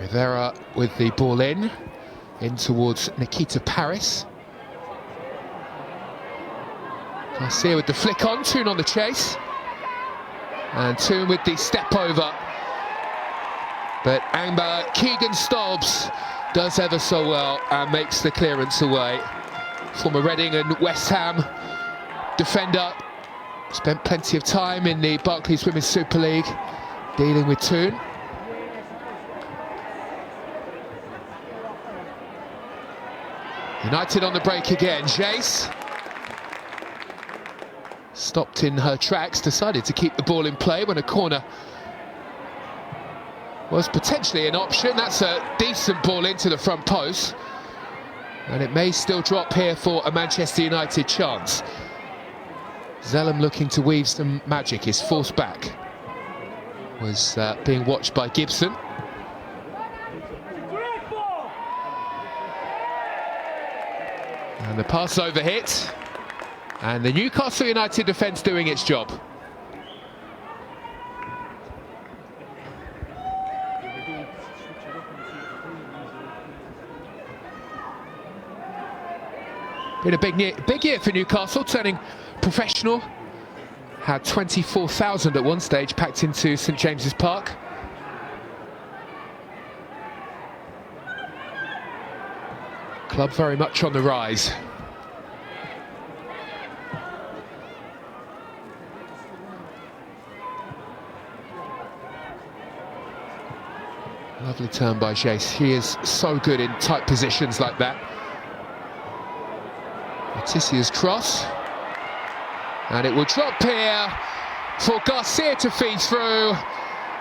Rivera with the ball in towards Nikita Paris. Garcia with the flick on, Toon on the chase. And Toon with the step over. But Amber Keegan-Stobbs does ever so well and makes the clearance away. Former Reading and West Ham defender. Spent plenty of time in the Barclays Women's Super League dealing with Toon. United on the break again. Jace stopped in her tracks, decided to keep the ball in play when a corner was potentially an option. That's a decent ball into the front post, and it may still drop here for a Manchester United chance. Zellum looking to weave some magic. His forced back was being watched by Gibson. And the pass over hit. And the Newcastle United defence doing its job. Been a big year for Newcastle, turning professional. Had 24,000 at one stage packed into St James's Park. Club very much on the rise. Lovely turn by Jace. He is so good in tight positions like that. Leticia's cross. And it will drop here for Garcia to feed through.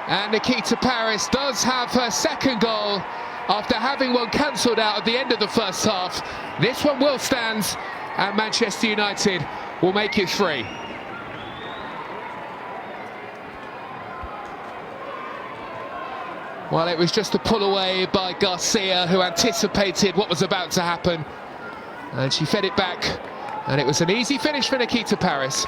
And Nikita Paris does have her second goal after having one cancelled out at the end of the first half. This one will stand, and Manchester United will make it 3. Well, it was just a pull away by Garcia, who anticipated what was about to happen. And she fed it back, and it was an easy finish for Nikita Paris.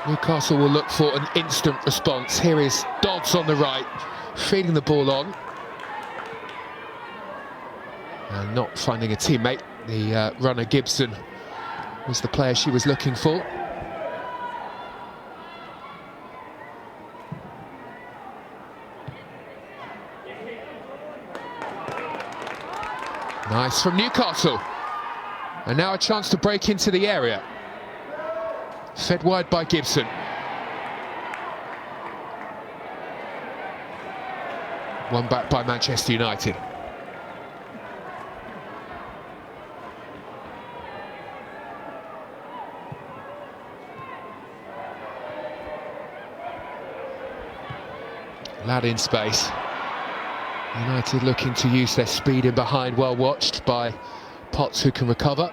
Newcastle will look for an instant response. Here is Dodds on the right, feeding the ball on. And not finding a teammate. The runner Gibson was the player she was looking for. Nice from Newcastle. And now a chance to break into the area. Fed wide by Gibson. One back by Manchester United. Lad in space. United looking to use their speed in behind, well watched by Potts, who can recover.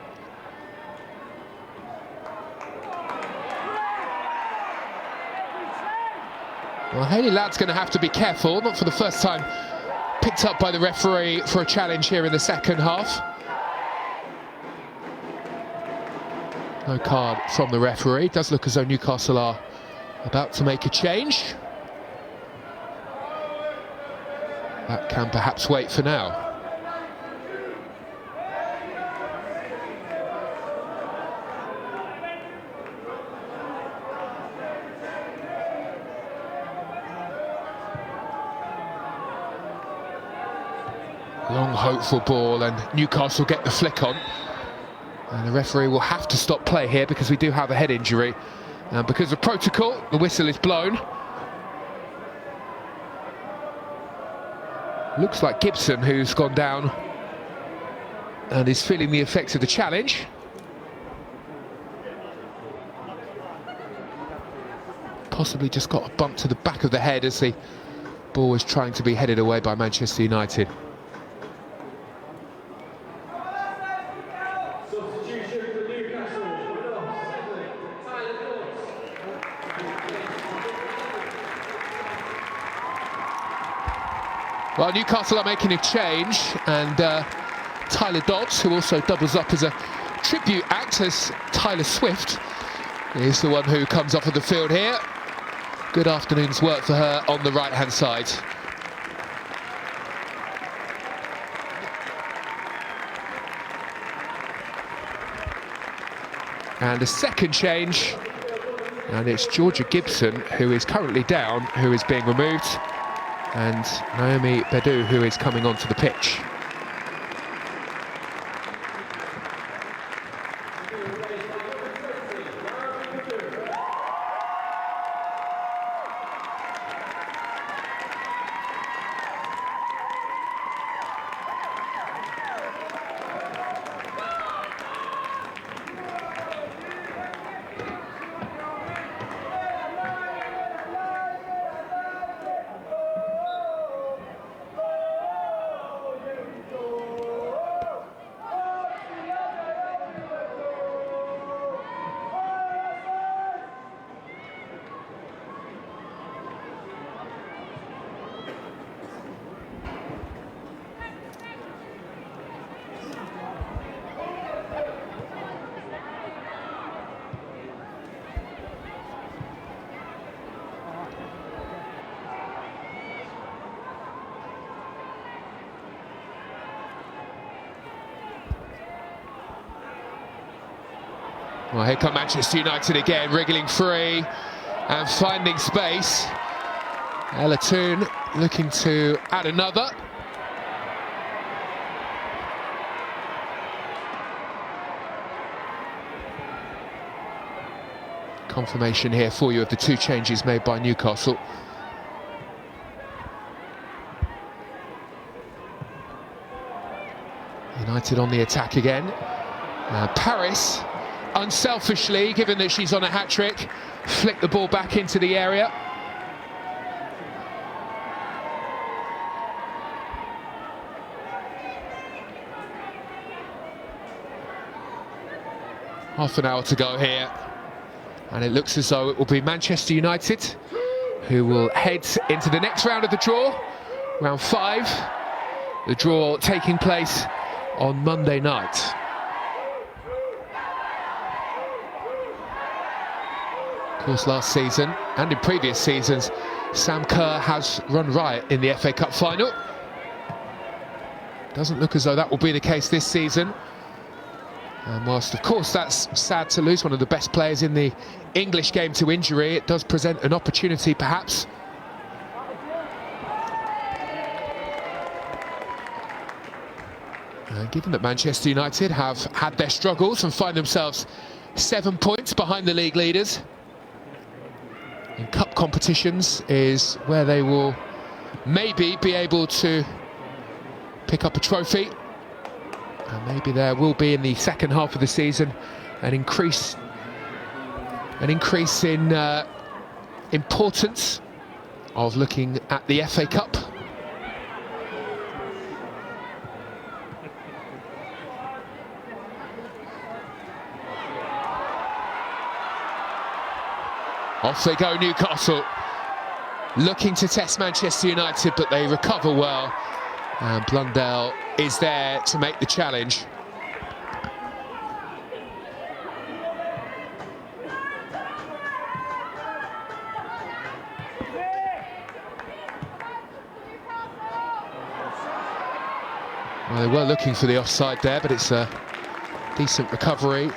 Well, Hayley Ladd's going to have to be careful, not for the first time picked up by the referee for a challenge here in the second half. No card from the referee. It does look as though Newcastle are about to make a change. That can perhaps wait for now. Long, hopeful ball, and Newcastle get the flick on. And the referee will have to stop play here because we do have a head injury. And because of protocol, the whistle is blown. Looks like Gibson, who's gone down and is feeling the effects of the challenge. Possibly just got a bump to the back of the head as the ball was trying to be headed away by Manchester United. Well, Newcastle are making a change, and Tyler Dodds, who also doubles up as a tribute act as Tyler Swift, is the one who comes off of the field here. Good afternoon's work for her on the right-hand side. And a second change, and it's Georgia Gibson, who is currently down, who is being removed. And Naomi Bedu, who is coming onto the pitch. Well, here come Manchester United again, wriggling free and finding space. Ella Toon looking to add another. Confirmation here for you of the two changes made by Newcastle. United on the attack again. Paris, unselfishly, given that she's on a hat-trick, flicked the ball back into the area. Half an hour to go here, and it looks as though it will be Manchester United who will head into the next round of the draw, round 5. The draw taking place on Monday night. Of course, last season and in previous seasons, Sam Kerr has run riot in the FA Cup final. Doesn't look as though that will be the case this season. And whilst, of course, that's sad to lose one of the best players in the English game to injury, it does present an opportunity, perhaps. And given that Manchester United have had their struggles and find themselves 7 points behind the league leaders, in cup competitions is where they will maybe be able to pick up a trophy. And maybe there will be in the second half of the season an increase in importance of looking at the FA Cup. Off they go, Newcastle, looking to test Manchester United, but they recover well. And Blundell is there to make the challenge. Well, they were looking for the offside there, but it's a decent recovery,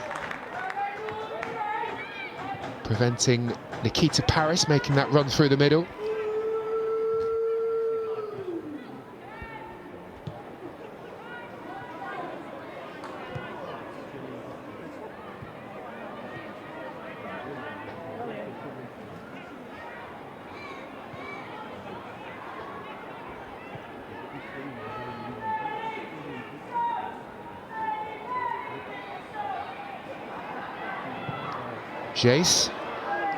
preventing Nikita Paris making that run through the middle. Jace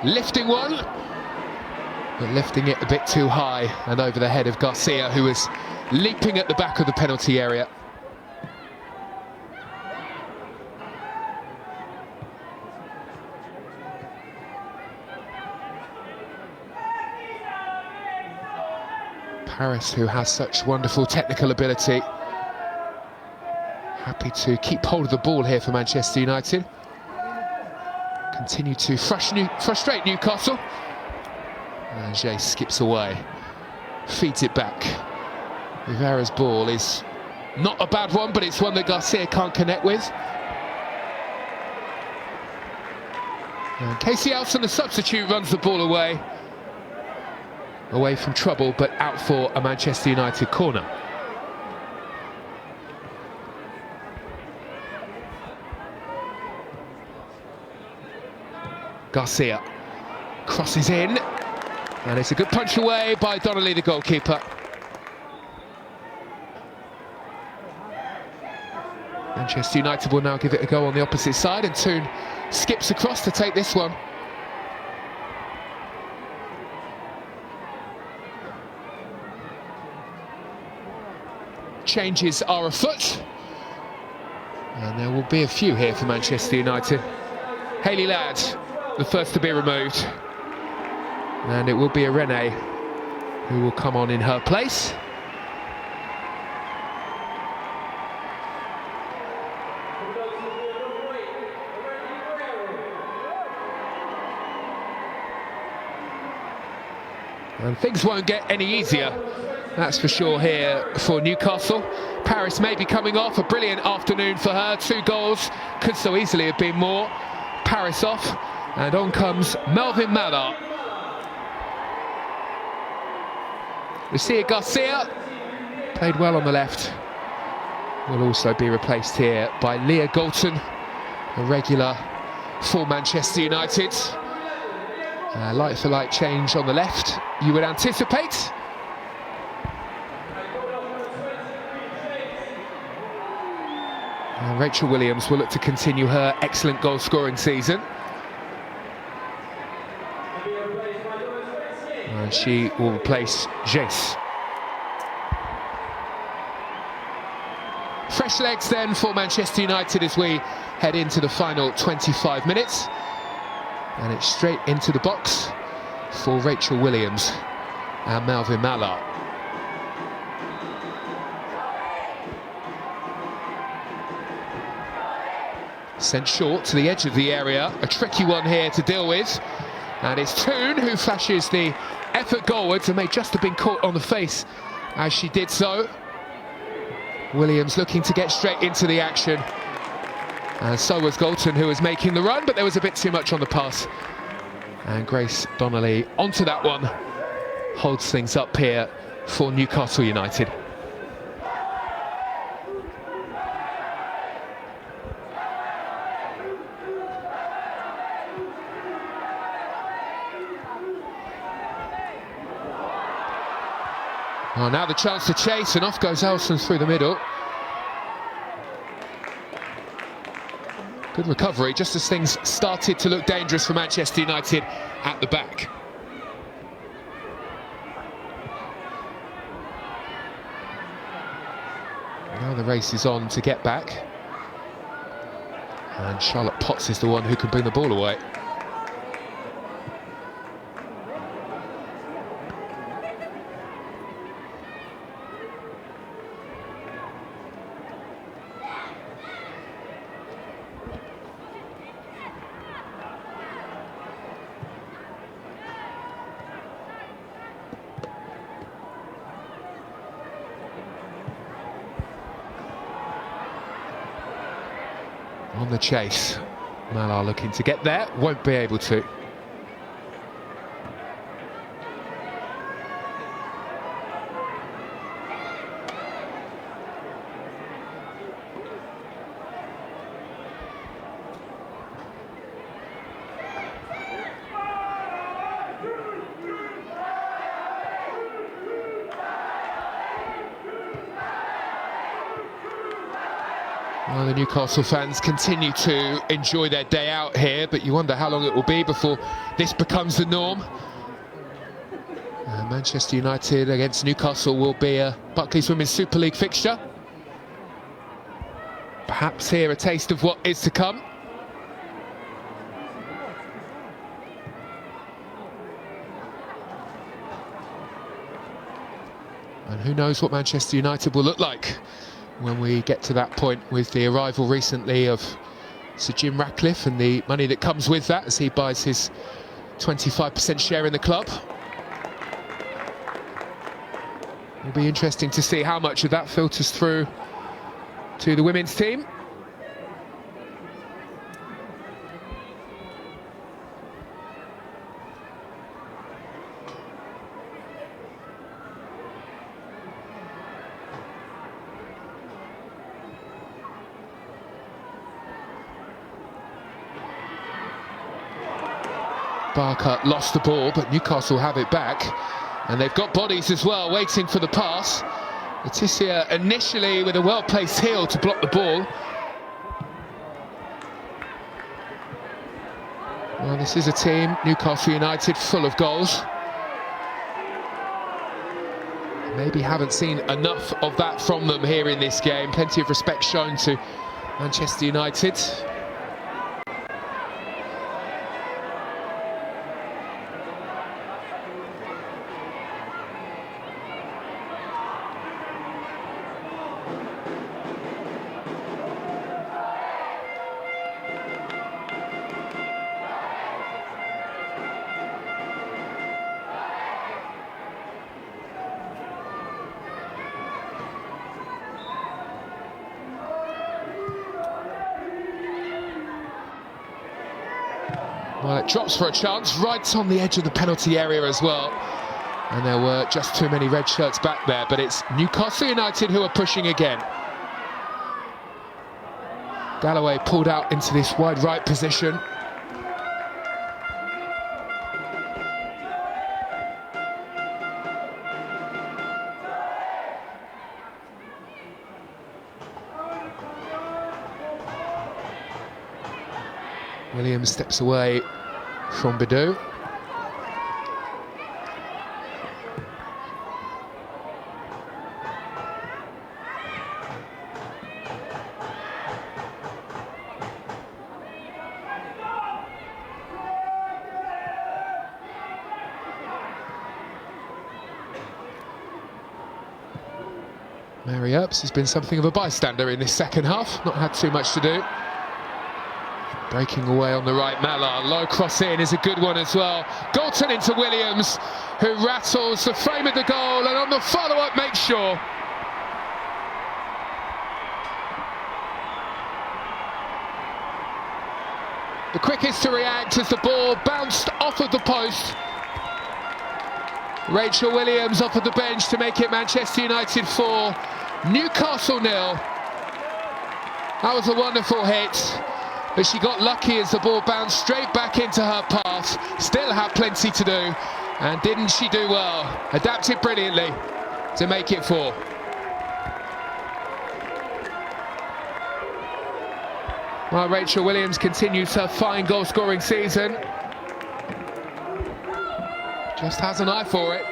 lifting one, but lifting it a bit too high and over the head of Garcia, who was leaping at the back of the penalty area. Paris, who has such wonderful technical ability, happy to keep hold of the ball here for Manchester United. Continue to frustrate Newcastle. And Jay skips away, feeds it back. Rivera's ball is not a bad one, but it's one that Garcia can't connect with. And Casey Alson, the substitute, runs the ball away from trouble, but out for a Manchester United corner. Garcia crosses in, and it's a good punch away by Donnelly, the goalkeeper. Manchester United will now give it a go on the opposite side, and Toon skips across to take this one. Changes are afoot, and there will be a few here for Manchester United. Hayley Ladd, the first to be removed, and it will be a Renee who will come on in her place. And things won't get any easier, that's for sure, here for Newcastle. Paris may be coming off, a brilliant afternoon for her. 2 goals, could so easily have been more. Paris off, and on comes Melvin Mallard. Lucia Garcia played well on the left. Will also be replaced here by Leah Galton, a regular for Manchester United. Light for light change on the left, you would anticipate. Rachel Williams will look to continue her excellent goal-scoring season. And she will replace Jace. Fresh legs then for Manchester United as we head into the final 25 minutes. And it's straight into the box for Rachel Williams and Melvin Mallard. Sent short to the edge of the area, a tricky one here to deal with. And it's Toon who flashes the effort goalwards and may just have been caught on the face as she did so. Williams looking to get straight into the action. And so was Galton, who was making the run, but there was a bit too much on the pass. And Grace Donnelly onto that one, holds things up here for Newcastle United. Oh, now the chance to chase, and off goes Elson through the middle. Good recovery, just as things started to look dangerous for Manchester United at the back. Now the race is on to get back. And Charlotte Potts is the one who can bring the ball away. On the chase, Mallard looking to get there, won't be able to. Well, the Newcastle fans continue to enjoy their day out here, but you wonder how long it will be before this becomes the norm. Manchester United against Newcastle will be a Barclays Women's Super League fixture. Perhaps here a taste of what is to come. And who knows what Manchester United will look like when we get to that point, with the arrival recently of Sir Jim Ratcliffe and the money that comes with that as he buys his 25% share in the club. It'll be interesting to see how much of that filters through to the women's team. Barker lost the ball, but Newcastle have it back. And they've got bodies as well, waiting for the pass. Leticia initially with a well-placed heel to block the ball. Well, this is a team, Newcastle United, full of goals. Maybe haven't seen enough of that from them here in this game. Plenty of respect shown to Manchester United. Well, it drops for a chance, right on the edge of the penalty area as well. And there were just too many red shirts back there, but it's Newcastle United who are pushing again. Galloway pulled out into this wide right position. Williams steps away from Bidou. Mary Earps has been something of a bystander in this second half, not had too much to do. Breaking away on the right, Mallard, low cross in is a good one as well. Galton into Williams, who rattles the frame of the goal, and on the follow-up makes sure. The quickest to react as the ball bounced off of the post. Rachel Williams off of the bench to make it Manchester United 4, Newcastle 0. That was a wonderful hit, but she got lucky as the ball bounced straight back into her path. Still had plenty to do, and didn't she do well? Adapted brilliantly to make it 4. Well, Rachel Williams continues her fine goal-scoring season. Just has an eye for it.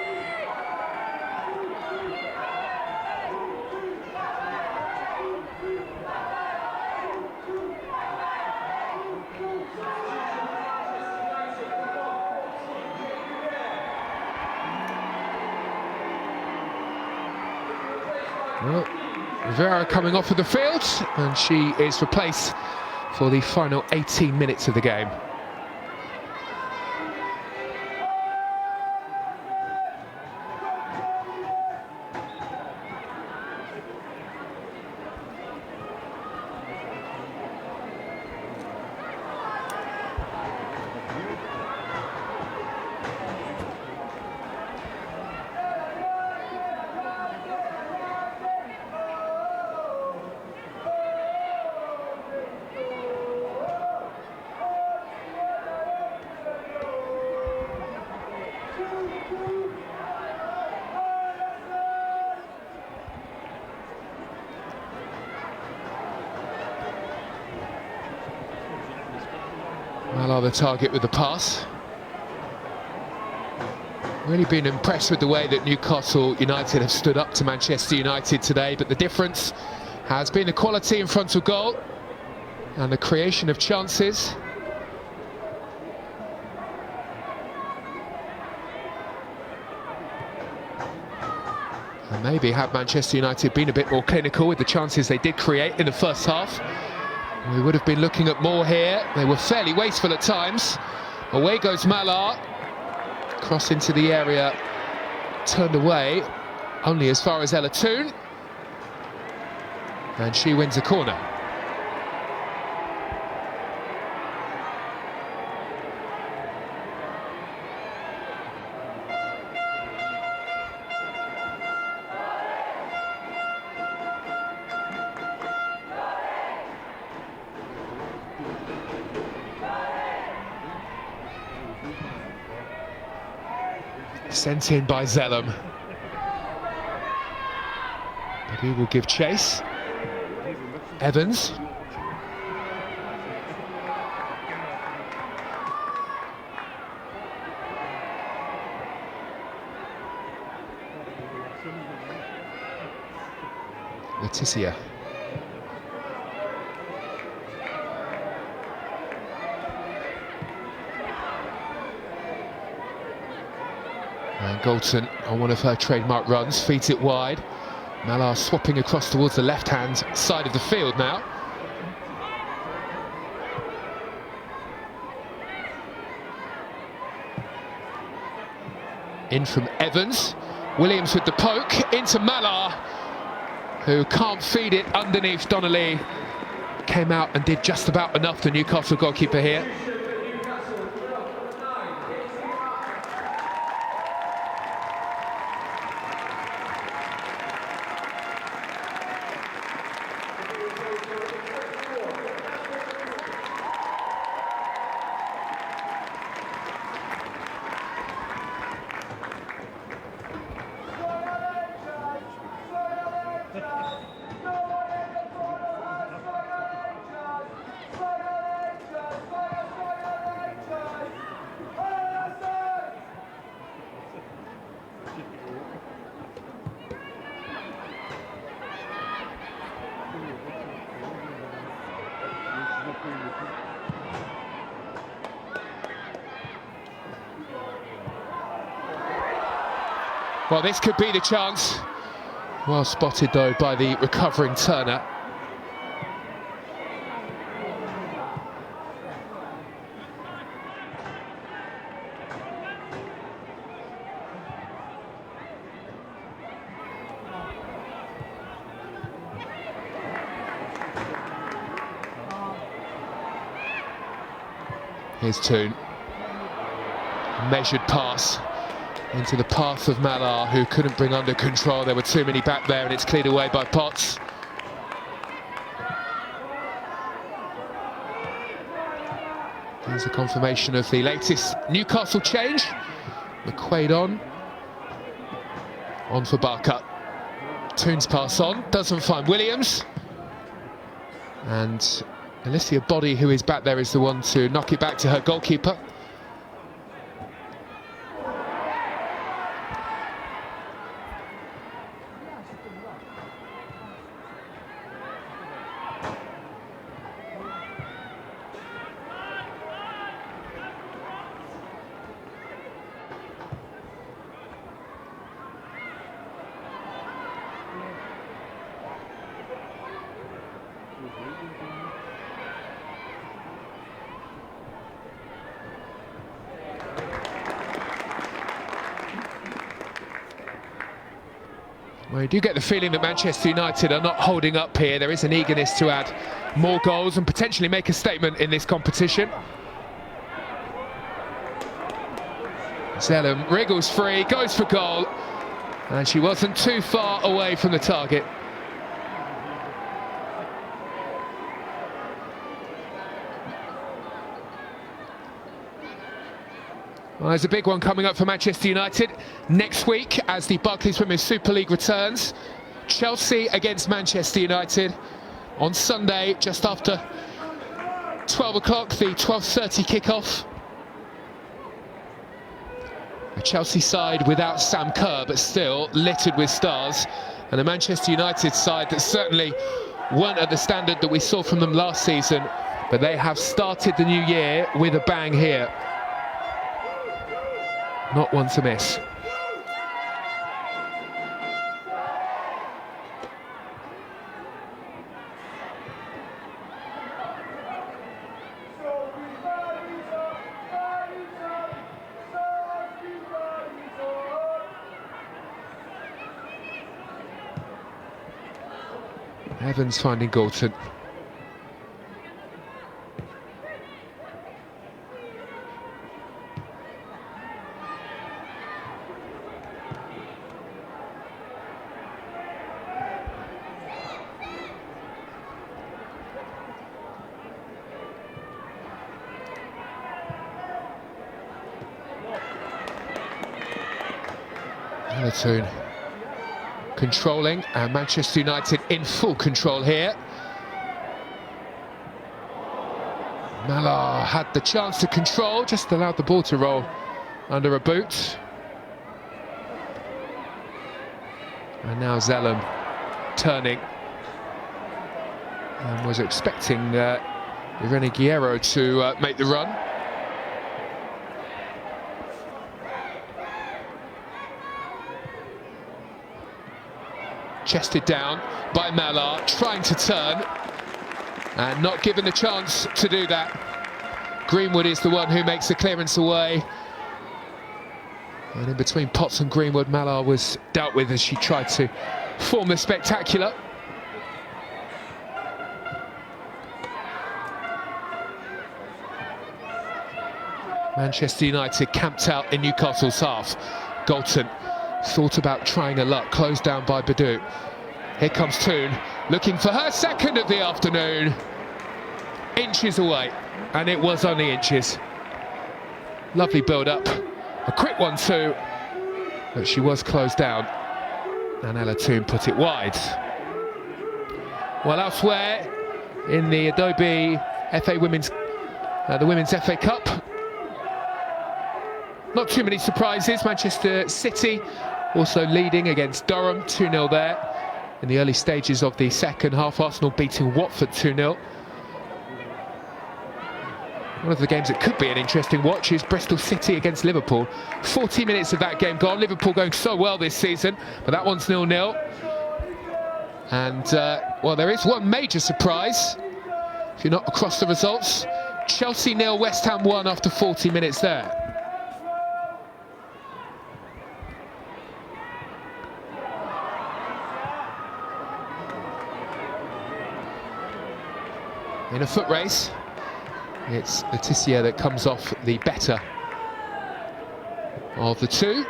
Well, Rivera coming off of the field, and she is replaced for the final 18 minutes of the game. Mallard the target with the pass. Really been impressed with the way that Newcastle United have stood up to Manchester United today, but the difference has been the quality in front of goal and the creation of chances. And maybe had Manchester United been a bit more clinical with the chances they did create in the first half, we would have been looking at more here. They were fairly wasteful at times. Away goes Mallard. Cross into the area, turned away only as far as Ella Toon, and she wins a corner. Sent in by Zellum. But he will give chase. Evans. Leticia. And Galton, on one of her trademark runs, feeds it wide. Mallard swapping across towards the left-hand side of the field now. In from Evans. Williams with the poke into Mallard, who can't feed it underneath Donnelly. Came out and did just about enough, the Newcastle goalkeeper here. Well, this could be the chance. Well spotted, though, by the recovering Turner. Here's Toon. Measured pass into the path of Malar, who couldn't bring under control. There were too many back there, and it's cleared away by Potts. Here's a confirmation of the latest Newcastle change. McQuaid on for Barker. Toon's pass on, doesn't find Williams. And Alicia Body, who is back there, is the one to knock it back to her goalkeeper. Well, you do get the feeling that Manchester United are not holding up here. There is an eagerness to add more goals and potentially make a statement in this competition. Zellum wriggles free, goes for goal, and she wasn't too far away from the target. Well, there's a big one coming up for Manchester United next week as the Barclays Women's Super League returns. Chelsea against Manchester United on Sunday, just after 12 o'clock, the 12:30 kickoff. A Chelsea side without Sam Kerr, but still littered with stars. And a Manchester United side that certainly weren't at the standard that we saw from them last season. But they have started the new year with a bang here. Not one to miss. Evans finding Galton. Toon controlling, and Manchester United in full control here. Malar had the chance to control, just allowed the ball to roll under a boot. And now Zellum turning, and was expecting Irene Guerrero to make the run. Chested down by Malar, trying to turn and not given the chance to do that. Greenwood is the one who makes the clearance away. And in between Potts and Greenwood, Malar was dealt with as she tried to form the spectacular. Manchester United camped out in Newcastle's half. Galton thought about trying a luck, closed down by Badu. Here comes Toon, looking for her second of the afternoon. Inches away, and it was only inches. Lovely build-up, a quick one too, but she was closed down, and Ella Toon put it wide. Well, elsewhere in the Adobe FA Women's, the Women's FA Cup, not too many surprises. Manchester City also leading against Durham, 2-0 there. In the early stages of the second half, Arsenal beating Watford 2-0. One of the games that could be an interesting watch is Bristol City against Liverpool. 40 minutes of that game gone. Liverpool going so well this season, but that one's 0-0. And, well, there is one major surprise, if you're not across the results. Chelsea 0, West Ham 1 after 40 minutes there. In a foot race, it's Letitia that comes off the better of the two.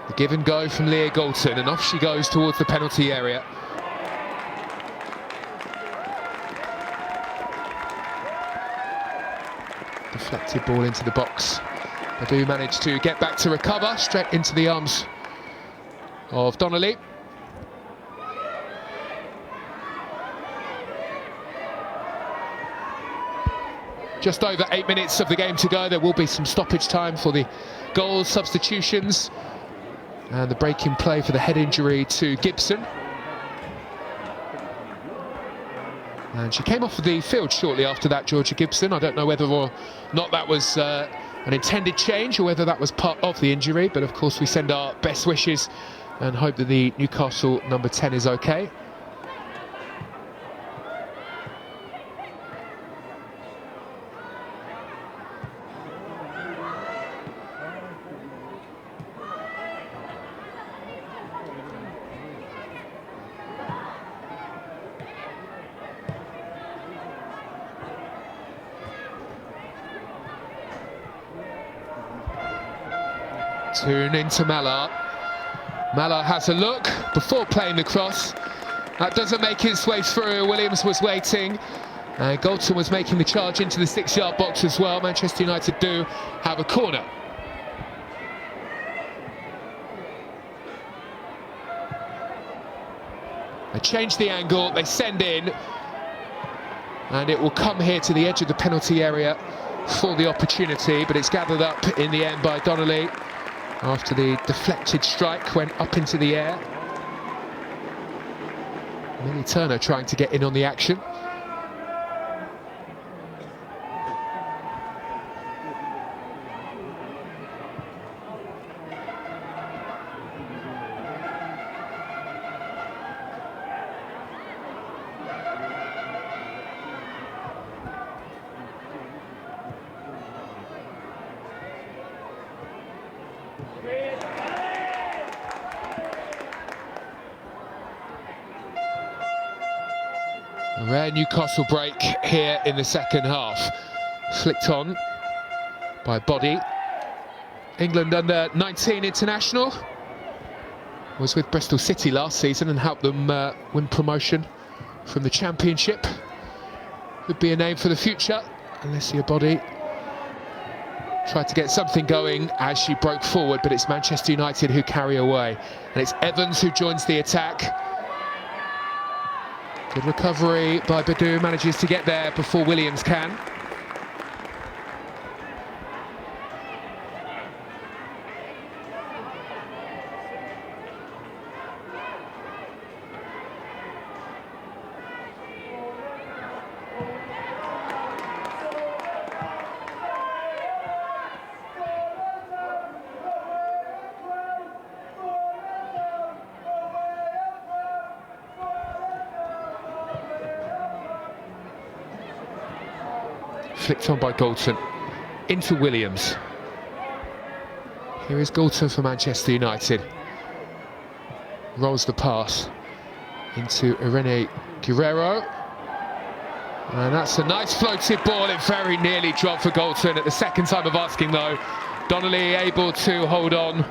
The give and go from Leah Galton, and off she goes towards the penalty area. Deflected ball into the box. Badu managed to get back to recover, straight into the arms of Donnelly. Just over 8 minutes of the game to go. There will be some stoppage time for the goals, substitutions, and the break in play for the head injury to Gibson. And she came off of the field shortly after that, Georgia Gibson. I don't know whether or not that was an intended change or whether that was part of the injury, but of course we send our best wishes and hope that the Newcastle number 10 is okay. Tune into Mallard. Mallard has a look before playing the cross. That doesn't make its way through. Williams was waiting. Galton was making the charge into the 6-yard box as well. Manchester United do have a corner. They change the angle, they send in, and it will come here to the edge of the penalty area for the opportunity, but it's gathered up in the end by Donnelly after the deflected strike went up into the air. Millie Turner trying to get in on the action. A rare Newcastle break here in the second half. Flicked on by Body. England under 19 international. Was with Bristol City last season and helped them win promotion from the Championship. Could be a name for the future. Alessia Body tried to get something going as she broke forward, but it's Manchester United who carry away. And it's Evans who joins the attack. Good recovery by Badu, manages to get there before Williams can. Flicked on by Galton, into Williams. Here is Galton for Manchester United. Rolls the pass into Irene Guerrero. And that's a nice floated ball. It very nearly dropped for Galton at the second time of asking though. Donnelly able to hold on.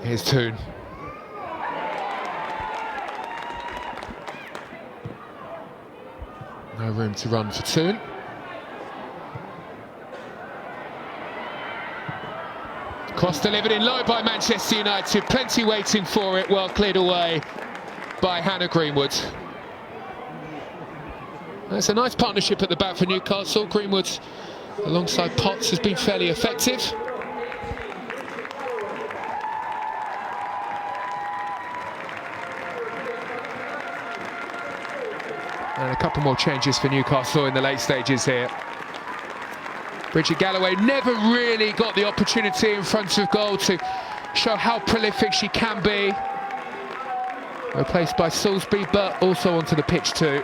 Here's Toon. No room to run for Toon. Cross delivered in low by Manchester United. Plenty waiting for it. Well cleared away by Hannah Greenwood. That's a nice partnership at the back for Newcastle. Greenwood alongside Potts has been fairly effective. And a couple more changes for Newcastle in the late stages here. Bridget Galloway never really got the opportunity in front of goal to show how prolific she can be. Replaced by Salisbury, but also onto the pitch too.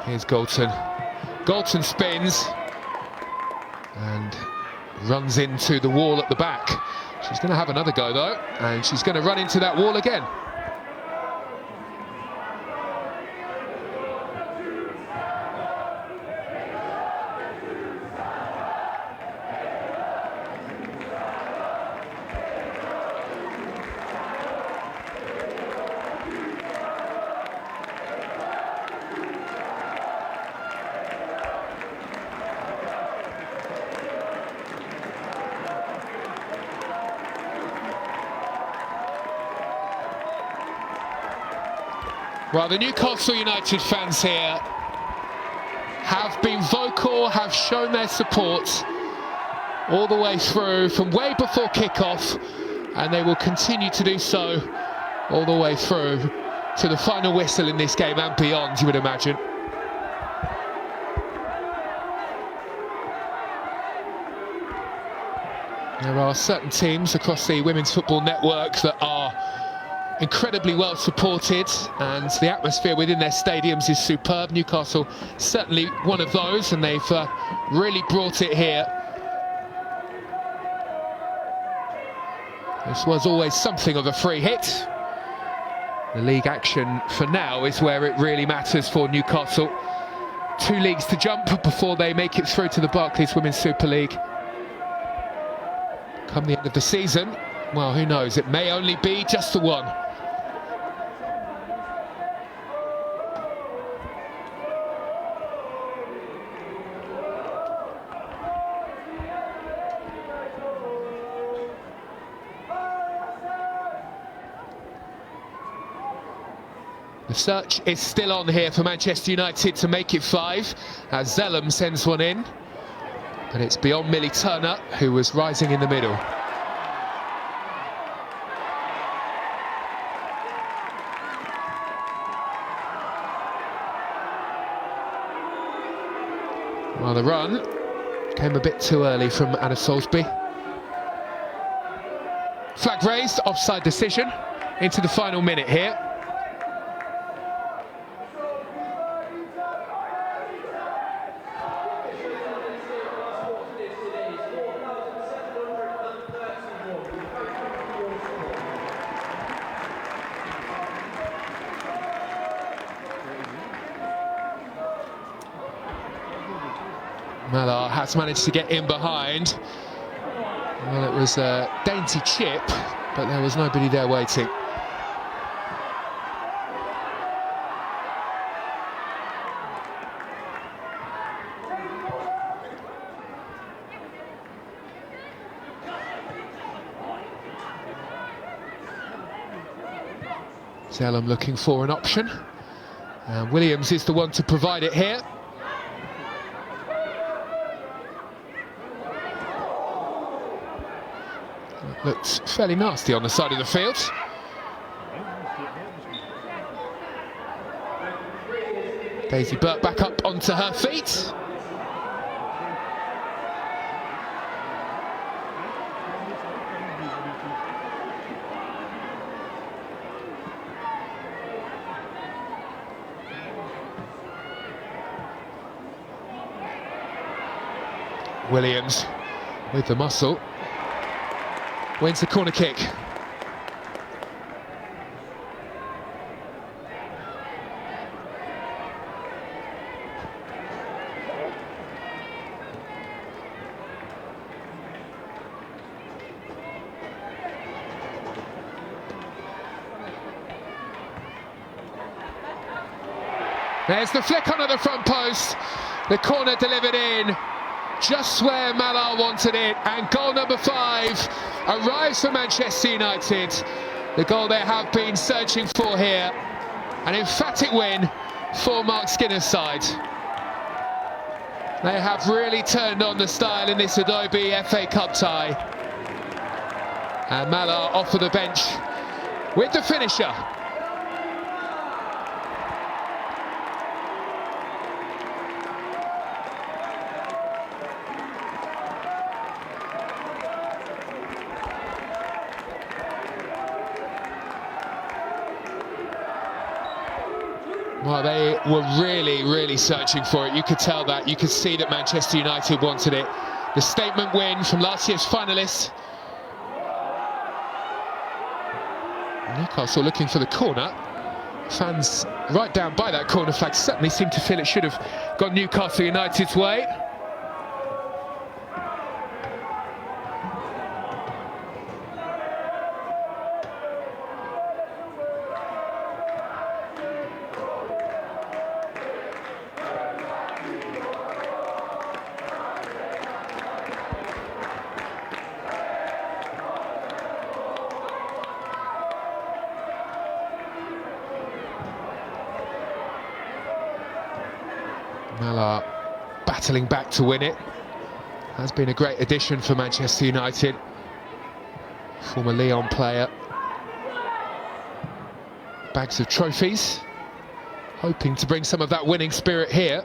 Here's Galton. Galton spins and runs into the wall at the back. She's going to have another go though, and she's going to run into that wall again. Well, the Newcastle United fans here have been vocal, have shown their support all the way through, from way before kick-off, and they will continue to do so all the way through to the final whistle in this game and beyond, you would imagine. There are certain teams across the Women's Football Network that are incredibly well supported, and the atmosphere within their stadiums is superb. Newcastle certainly one of those, and they've really brought it here. This was always something of a free hit. The league action for now is where it really matters for Newcastle. 2 leagues to jump before they make it through to the Barclays Women's Super League. Come the end of the season, well, who knows, it may only be just the one. The search is still on here for Manchester United to make it 5, as Zellum sends one in. But it's beyond Millie Turner, who was rising in the middle. Well, the run came a bit too early from Anna Salisbury. Flag raised, offside decision, into the final minute here. Mallard has managed to get in behind. Well, it was a dainty chip, but there was nobody there waiting. Zellum looking for an option, and Williams is the one to provide it here. Looks fairly nasty on the side of the field. Daisy Burt back up onto her feet. Williams with the muscle wins the corner kick. There's the flick onto the front post. The corner delivered in just where Malar wanted it, and goal number 5 arrives for Manchester United. The goal they have been searching for here. An emphatic win for Mark Skinner's side. They have really turned on the style in this Adobe FA Cup tie. And Malar off of the bench with the finisher. Well, they were really searching for it. You could tell that. You could see that Manchester United wanted it. The statement win from last year's finalists. Newcastle looking for the corner. Fans right down by that corner flag certainly seem to feel it should have gone Newcastle United's way. Malar battling back to win it. Has been a great addition for Manchester United. Former Lyon player. Bags of trophies. Hoping to bring some of that winning spirit here.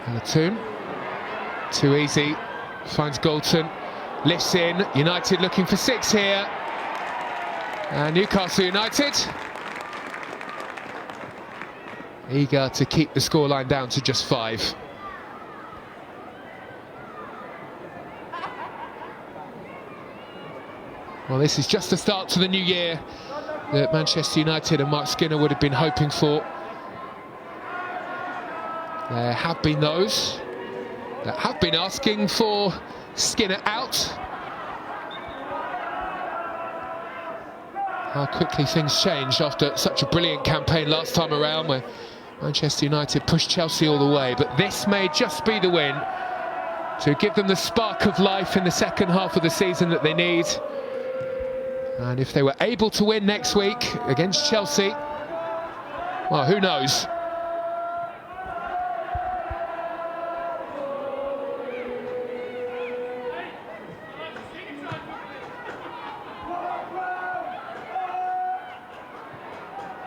Halatoon, too easy, finds Galton, lifts in, United looking for 6 here, and Newcastle United eager to keep the scoreline down to just 5. Well, this is just the start to the new year that Manchester United and Mark Skinner would have been hoping for. There have been those that have been asking for Skinner out. How quickly things changed after such a brilliant campaign last time around, where Manchester United pushed Chelsea all the way. But this may just be the win to give them the spark of life in the second half of the season that they need. And if they were able to win next week against Chelsea, well, who knows?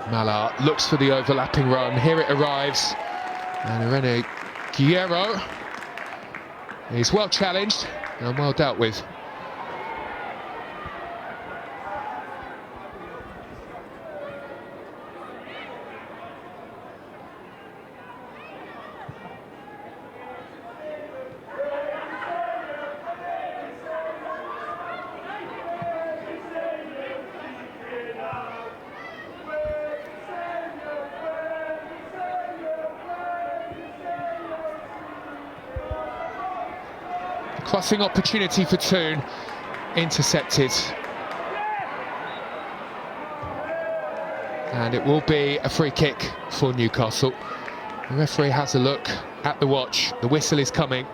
Malar looks for the overlapping run. Here it arrives. And Irene Guerrero is well challenged and well dealt with. Crossing opportunity for Toon, intercepted. And it will be a free kick for Newcastle. The referee has a look at the watch. The whistle is coming.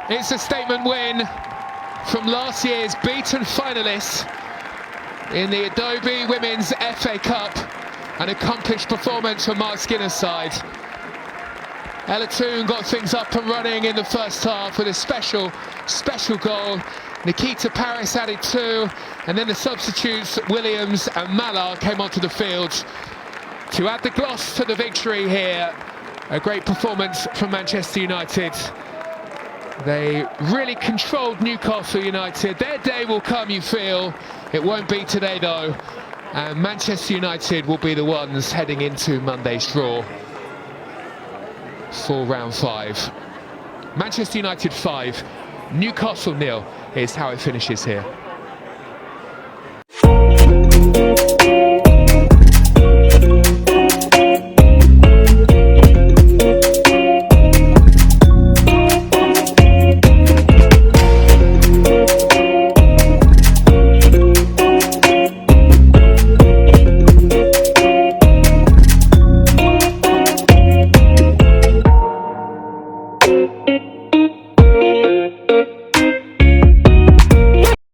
It's a statement win from last year's beaten finalists in the Adobe Women's FA Cup. An accomplished performance from Mark Skinner's side. Ella Toon got things up and running in the first half with a special goal. Nikita Paris added 2, and then the substitutes Williams and Mallard came onto the field to add the gloss to the victory here. A great performance from Manchester United. They really controlled Newcastle United. Their day will come, you feel. It won't be today though. And Manchester United will be the ones heading into Monday's draw for round 5. Manchester United 5, Newcastle 0 is how it finishes here.